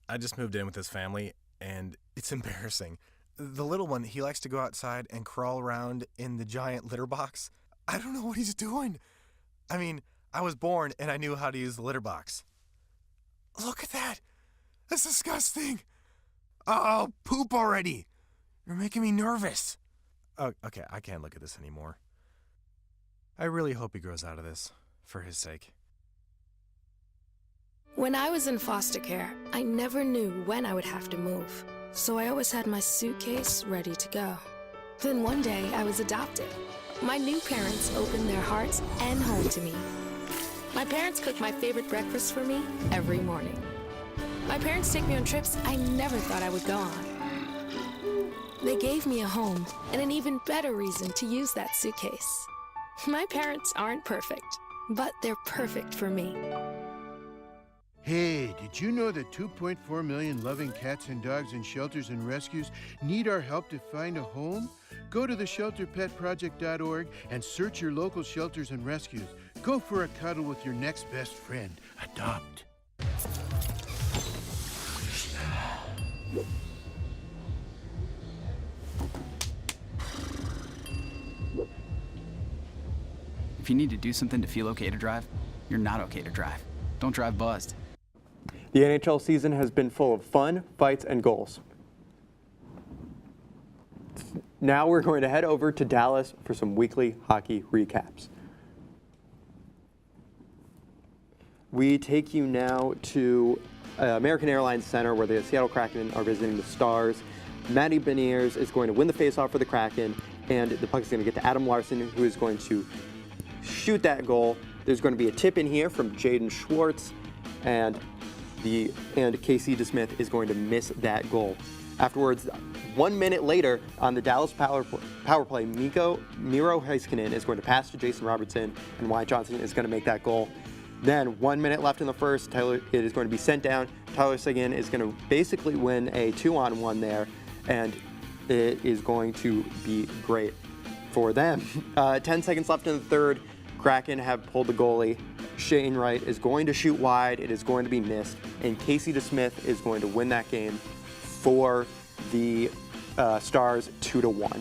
I just moved in with this family, and it's embarrassing. The little one, he likes to go outside and crawl around in the giant litter box. I don't know what he's doing. I mean, I was born and I knew how to use the litter box. Look at that. That's disgusting. Oh, poop already. You're making me nervous. Oh, okay, I can't look at this anymore. I really hope he grows out of this, for his sake. When I was in foster care, I never knew when I would have to move. So I always had my suitcase ready to go. Then one day I was adopted. My new parents opened their hearts and home to me. My parents cook my favorite breakfast for me every morning. My parents take me on trips I never thought I would go on. They gave me a home and an even better reason to use that suitcase. My parents aren't perfect, but they're perfect for me. Hey, did you know that 2.4 million loving cats and dogs in shelters and rescues need our help to find a home? Go to theshelterpetproject.org and search your local shelters and rescues. Go for a cuddle with your next best friend. Adopt. If you need to do something to feel okay to drive, you're not okay to drive. Don't drive buzzed. The NHL season has been full of fun, fights, and goals. Now we're going to head over to Dallas for some weekly hockey recaps. We take you now to American Airlines Center, where the Seattle Kraken are visiting the Stars. Matty Beniers is going to win the faceoff for the Kraken, and the puck is going to get to Adam Larson, who is going to shoot that goal. There's going to be a tip in here from Jaden Schwartz, and Casey DeSmith is going to miss that goal. Afterwards, 1 minute later, on the Dallas power play, Miro Heiskanen is going to pass to Jason Robertson, and Wyatt Johnson is going to make that goal. Then 1 minute left in the first, it is going to be sent down. Tyler Seguin is going to basically win a 2-on-1 there, and it is going to be great for them. 10 seconds left in the third. Kraken have pulled the goalie. Shane Wright is going to shoot wide. It is going to be missed, and Casey DeSmith is going to win that game for the Stars 2-1.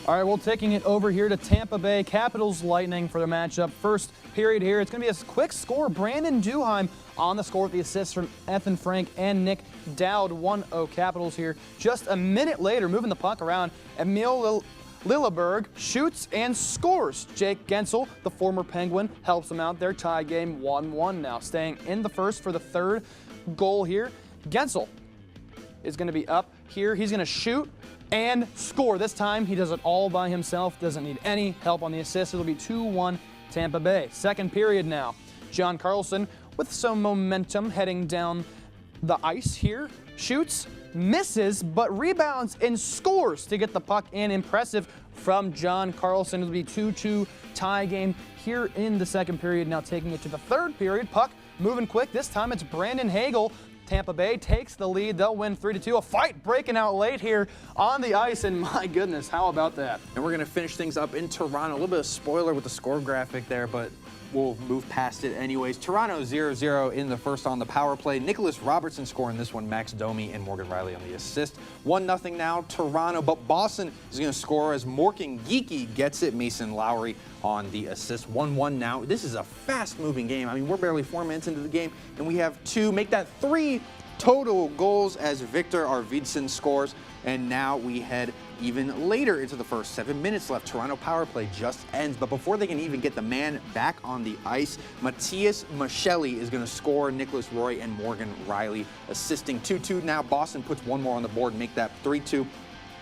All right, well, taking it over here to Tampa Bay Capitals Lightning for the matchup. First period here, it's going to be a quick score. Brandon Duheim on the score with the assists from Ethan Frank and Nick Dowd. 1-0 Capitals here. Just a minute later, moving the puck around, Emil Lilleberg shoots and scores. Jake Gensel, the former Penguin, helps him out there. Tie game 1-1 now. Staying in the first for the third goal here. Gensel is going to be up here. He's going to shoot and score. This time he does it all by himself. Doesn't need any help on the assist. It'll be 2-1 Tampa Bay. Second period now. John Carlson with some momentum heading down the ice here. Shoots, misses, but rebounds and scores to get the puck in. Impressive from John Carlson. It'll be 2-2 tie game here in the second period. Now taking it to the third period. Puck moving quick. This time it's Brandon Hagel. Tampa Bay takes the lead. They'll win 3-2. A fight breaking out late here on the ice, and my goodness, how about that? And we're going to finish things up in Toronto. A little bit of spoiler with the score graphic there, but we'll move past it anyways. Toronto 0-0 in the first on the power play. Nicholas Robertson scoring this one. Max Domi and Morgan Riley on the assist. 1-0 now, Toronto. But Boston is going to score as Morgan Geekie gets it. Mason Lowry on the assist. 1-1 now. This is a fast-moving game. I mean, we're barely 4 minutes into the game, and we have two. Make that 3 total goals as Victor Arvidsson scores. And now we head even later into the first. 7 minutes left. Toronto power play just ends. But before they can even get the man back on the ice, Matthias Michelli is going to score. Nicholas Roy and Morgan Riley assisting. 2-2 now. Boston puts one more on the board and make that 3-2.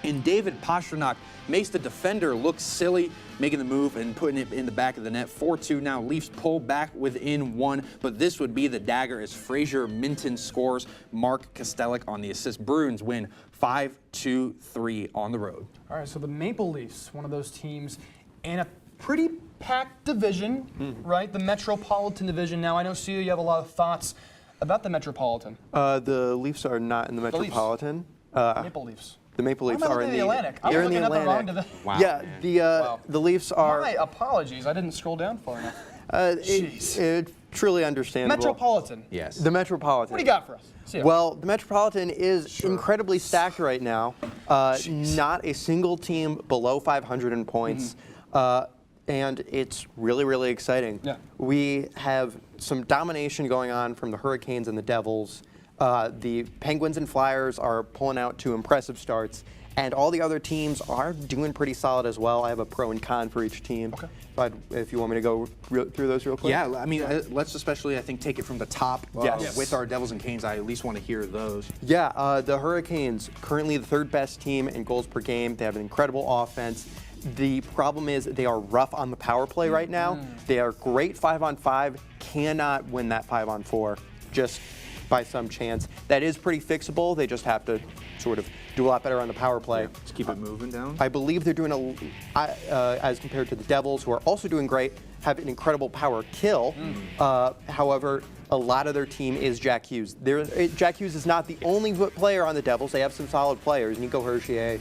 And David Pastrnak makes the defender look silly, making the move and putting it in the back of the net. 4-2 now. Leafs pull back within 1, but this would be the dagger as Fraser Minton scores. Mark Kostelik on the assist. Bruins win 5-2-3 on the road. All right, so the Maple Leafs, one of those teams in a pretty packed division, right? The Metropolitan Division. Now, I know, Sia, you have a lot of thoughts about the Metropolitan. The Leafs are not in the Metropolitan. Maple Leafs. The Maple Leafs are in the Atlantic. They're in the Atlantic. Wow. Yeah, the Leafs are. My apologies. I didn't scroll down far enough. It's truly understandable. Metropolitan. Yes. The Metropolitan. What do you got for us? Well, the Metropolitan is incredibly stacked right now. Not a single team below 500 in points. And it's really, really exciting. Yeah. We have some domination going on from the Hurricanes and the Devils. The Penguins and Flyers are pulling out 2 impressive starts, and all the other teams are doing pretty solid as well. I have a pro and con for each team. Okay. But if you want me to go through those real quick. Yeah, I mean, let's especially, I think, take it from the top. Yes. With our Devils and Canes, I at least want to hear those. Yeah, the Hurricanes, currently the 3rd best team in goals per game. They have an incredible offense. The problem is they are rough on the power play right now. They are great 5-on-5, cannot win that 5-on-4 just by some chance. That is pretty fixable. They just have to sort of do a lot better on the power play. Yeah, just keep it moving down. I believe they're doing as compared to the Devils, who are also doing great, have an incredible power kill. However, a lot of their team is Jack Hughes. Jack Hughes is not the only player on the Devils. They have some solid players, Nico Hershier,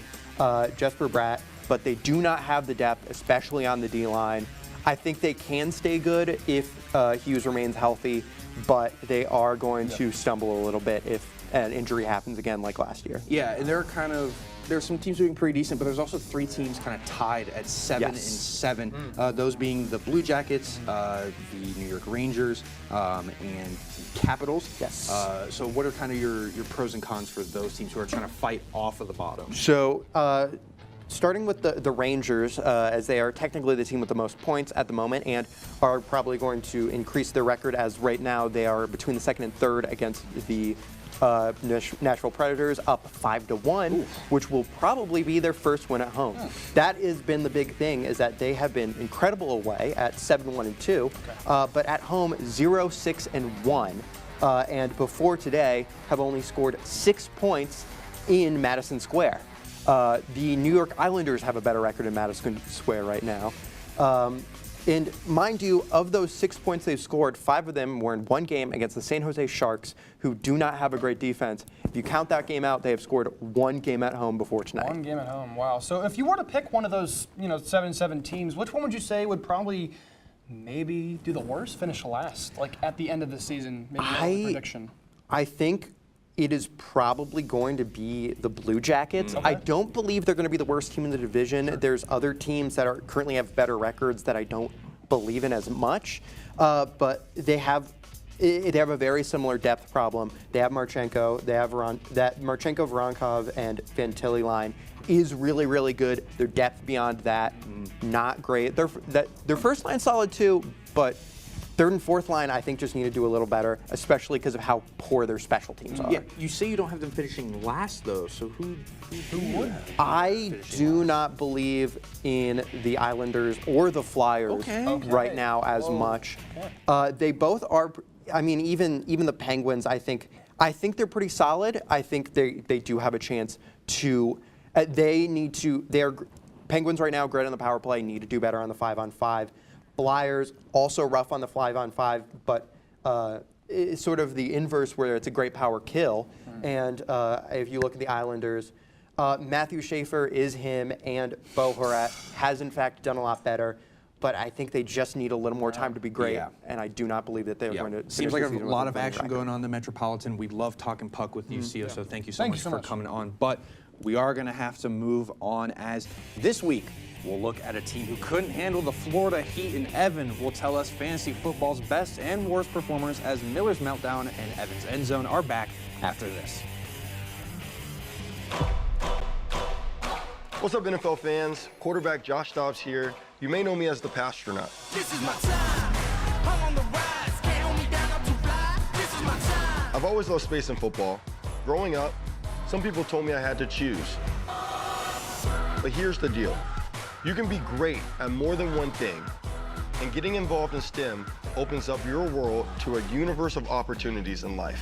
Jesper Bratt, but they do not have the depth, especially on the D-line. I think they can stay good if Hughes remains healthy, but they are going to stumble a little bit if an injury happens again like last year. Yeah, and there's some teams doing pretty decent, but there's also 3 teams kind of tied at 7-7. Those being the Blue Jackets, the New York Rangers, and the Capitals. Yes. So what are kind of your pros and cons for those teams who are trying to fight off of the bottom? So starting with the Rangers, as they are technically the team with the most points at the moment and are probably going to increase their record, as right now they are between the second and third against the Nashville Predators, up 5-1, which will probably be their first win at home. That has been the big thing, is that they have been incredible away at 7-1-2, but at home 0-6-1, and before today have only scored 6 points in Madison Square. The New York Islanders have a better record in Madison Square right now. And mind you, of those 6 points they've scored, 5 of them were in one game against the San Jose Sharks, who do not have a great defense. If you count that game out, they have scored 1 game at home before tonight. 1 game at home, wow. So if you were to pick one of those, 7-7 teams, which one would you say would probably maybe do the worst, finish last, like at the end of the season? Maybe a prediction. I think it is probably going to be the Blue Jackets. I don't believe they're going to be the worst team in the division. There's other teams that are currently have better records that I don't believe in as much, but they have a very similar depth problem. They have Marchenko. They have that Marchenko, Voronkov, and Fantilli line is really, really good. Their depth beyond that, not great. Their first line solid too, but third and fourth line, I think, just need to do a little better, especially because of how poor their special teams are. Yeah, you say you don't have them finishing last, though, so who would? I do not believe in the Islanders or the Flyers right now as much. They both are, I mean, even the Penguins, I think they're pretty solid. I think they do have a chance to, Penguins right now, great on the power play, need to do better on the 5-on-5. Flyers, also rough on the 5-on-5, but it's sort of the inverse where it's a great power kill. And if you look at the Islanders, Matthew Schaefer is him, and Bo Horvat has in fact done a lot better. But I think they just need a little more time to be great, and I do not believe that they're going to. Seems like a lot of action going on in the Metropolitan. We love talking puck with you, Cio, so thank you so much for coming on. But we are going to have to move on, as this week we'll look at a team who couldn't handle the Florida Heat, and Evan will tell us fantasy football's best and worst performers as Miller's Meltdown and Evan's End Zone are back after this. What's up, NFL fans? Quarterback Josh Dobbs here. You may know me as the Pastronaut. This is my time. I'm on the rise. Can't hold me down, I'm too fly. This is my time. I've always loved space and football. Growing up, some people told me I had to choose. But here's the deal. You can be great at more than one thing, and getting involved in STEM opens up your world to a universe of opportunities in life.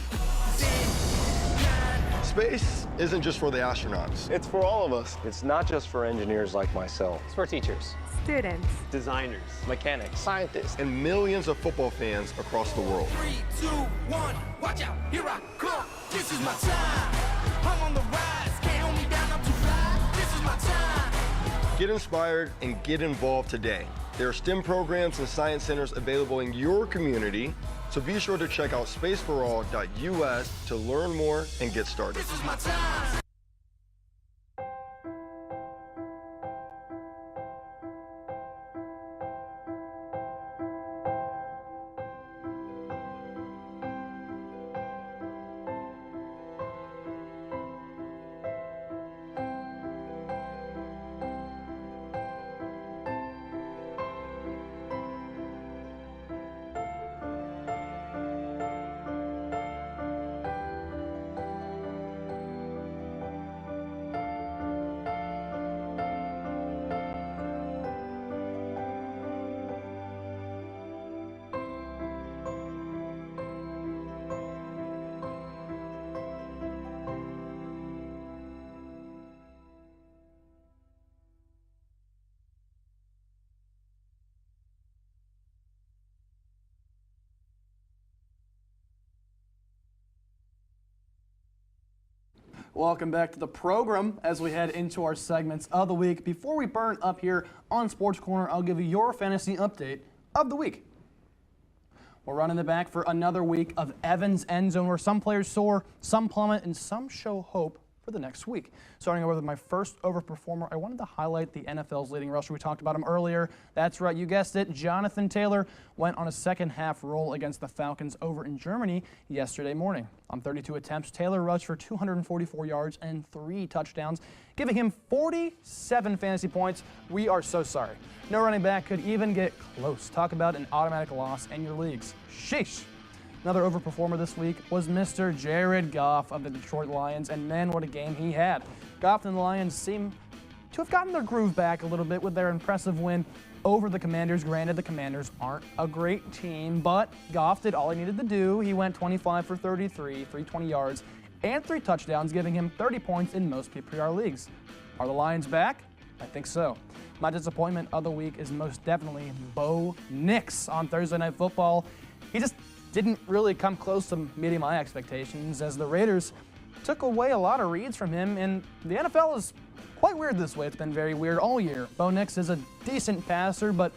Space isn't just for the astronauts. It's for all of us. It's not just for engineers like myself. It's for teachers, students, designers, mechanics, scientists, and millions of football fans across the world. 3, 2, 1, watch out, here I come. This is my time. I'm on the rise, can't hold me down, I'm too fly. This is my time. Get inspired and get involved today. There are STEM programs and science centers available in your community, so be sure to check out spaceforall.us to learn more and get started. This is my time. Welcome back to the program as we head into our segments of the week. Before we burn up here on Sports Corner, I'll give you your fantasy update of the week. We're running the back for another week of Evan's End Zone, where some players soar, some plummet, and some show hope for the next week. Starting over with my first overperformer, I wanted to highlight the NFL's leading rusher. We talked about him earlier. That's right, you guessed it. Jonathan Taylor went on a second-half roll against the Falcons over in Germany yesterday morning. On 32 attempts, Taylor rushed for 244 yards and 3 touchdowns, giving him 47 fantasy points. We are so sorry. No running back could even get close. Talk about an automatic loss in your leagues. Sheesh. Another overperformer this week was Mr. Jared Goff of the Detroit Lions, and man, what a game he had. Goff and the Lions seem to have gotten their groove back a little bit with their impressive win over the Commanders. Granted, the Commanders aren't a great team, but Goff did all he needed to do. He went 25 for 33, 320 yards, and 3 touchdowns, giving him 30 points in most PPR leagues. Are the Lions back? I think so. My disappointment of the week is most definitely Bo Nix on Thursday Night Football. He just didn't really come close to meeting my expectations, as the Raiders took away a lot of reads from him, and the NFL is quite weird this way. It's been very weird all year. Bo Nix is a decent passer, but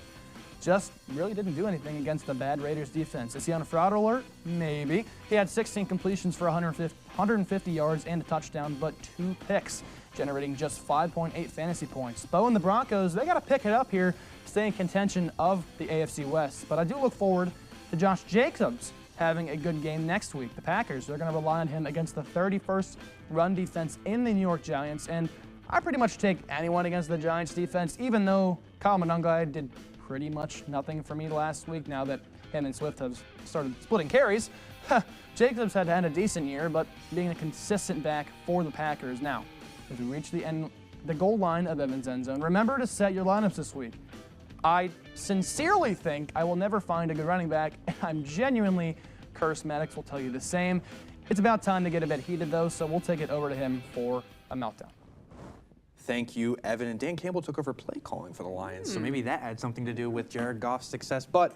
just really didn't do anything against the bad Raiders defense. Is he on a fraud alert? Maybe. He had 16 completions for 150 yards and a touchdown, but 2 picks, generating just 5.8 fantasy points. Bo and the Broncos, they got to pick it up here to stay in contention of the AFC West, but I do look forward to Josh Jacobs having a good game next week. The Packers, they're going to rely on him against the 31st run defense in the New York Giants, and I pretty much take anyone against the Giants defense, even though Kyle Monungai did pretty much nothing for me last week now that him and Swift have started splitting carries. Jacobs had a decent year, but being a consistent back for the Packers. Now, as we reach the goal line of Evans' end zone, remember to set your lineups this week. I sincerely think I will never find a good running back. I'm genuinely cursed. Maddox will tell you the same. It's about time to get a bit heated, though, so we'll take it over to him for a meltdown. Thank you, Evan. And Dan Campbell took over play calling for the Lions, so maybe that had something to do with Jared Goff's success. But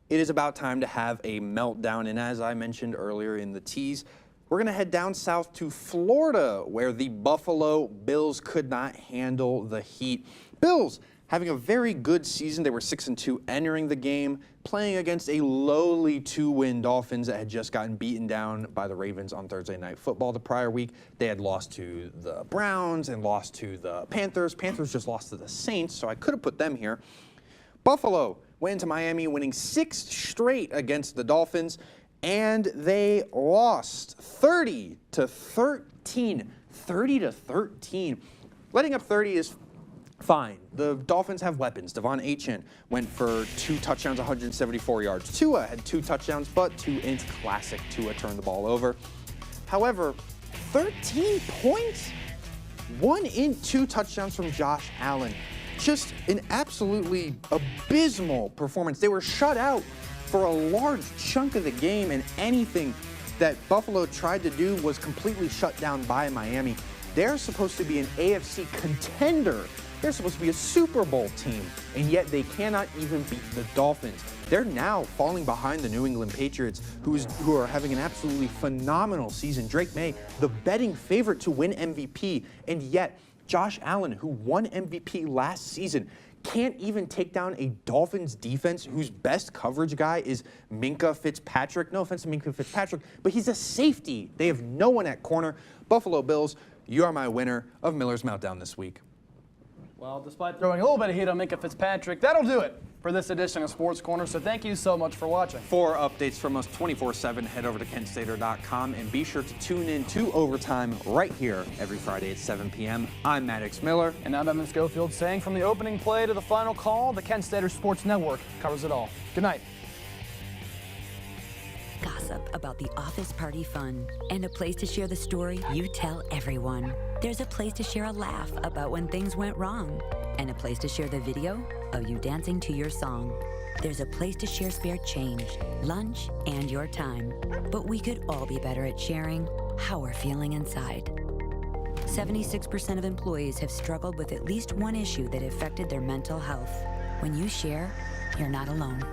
it is about time to have a meltdown. And as I mentioned earlier in the tease, we're going to head down south to Florida, where the Buffalo Bills could not handle the heat. Bills having a very good season. They were 6-2 entering the game, playing against a lowly 2-win Dolphins that had just gotten beaten down by the Ravens on Thursday Night Football the prior week. They had lost to the Browns and lost to the Panthers. Panthers just lost to the Saints, so I could have put them here. Buffalo went into Miami, winning 6 straight against the Dolphins, and they lost 30-13. 30-13. Letting up 30 is fine. The Dolphins have weapons. Devon Achane went for 2 touchdowns, 174 yards. Tua had 2 touchdowns, but 2 inch classic Tua turned the ball over. However, 13 points? 1 in 2 touchdowns from Josh Allen. Just an absolutely abysmal performance. They were shut out for a large chunk of the game, and anything that Buffalo tried to do was completely shut down by Miami. They're supposed to be an AFC contender. They're supposed to be a Super Bowl team, and yet they cannot even beat the Dolphins. They're now falling behind the New England Patriots, who are having an absolutely phenomenal season. Drake May, the betting favorite to win MVP, and yet Josh Allen, who won MVP last season, can't even take down a Dolphins defense whose best coverage guy is Minkah Fitzpatrick. No offense to Minkah Fitzpatrick, but he's a safety. They have no one at corner. Buffalo Bills, you are my winner of Miller's Meltdown this week. Well, despite throwing a little bit of heat on Minkah Fitzpatrick, that'll do it for this edition of Sports Corner, so thank you so much for watching. For updates from us 24/7, head over to kentstater.com and be sure to tune in to Overtime right here every Friday at 7 p.m. I'm Maddox Miller. And I'm Evan Schofield, saying from the opening play to the final call, the Kent Stater Sports Network covers it all. Good night. Gossip about the office party fun, and a place to share the story you tell everyone. There's a place to share a laugh about when things went wrong, and a place to share the video of you dancing to your song. There's a place to share spare change, lunch, and your time. But we could all be better at sharing how we're feeling inside. 76% of employees have struggled with at least one issue that affected their mental health. When you share, you're not alone.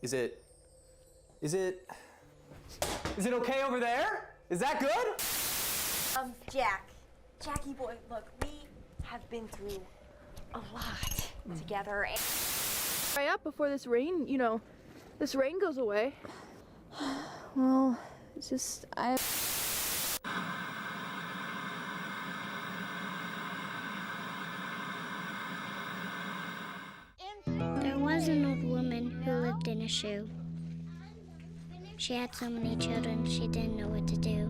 Is it okay over there? Is that good? Jackie boy, look, we have been through a lot together. Right up before this rain, this rain goes away. Well, it's just, There was an old woman who lived in a shoe. She had so many children, she didn't know what to do.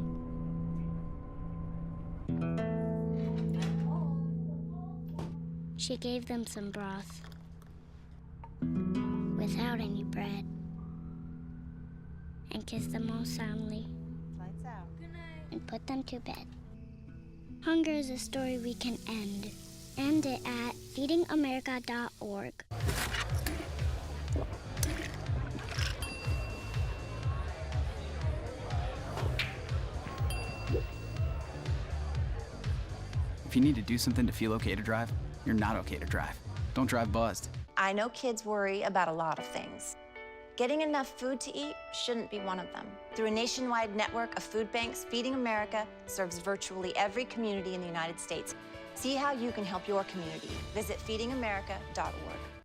She gave them some broth without any bread and kissed them all soundly and put them to bed. Hunger is a story we can end. End it at feedingamerica.org. If you need to do something to feel okay to drive, you're not okay to drive. Don't drive buzzed. I know kids worry about a lot of things. Getting enough food to eat shouldn't be one of them. Through a nationwide network of food banks, Feeding America serves virtually every community in the United States. See how you can help your community. Visit feedingamerica.org.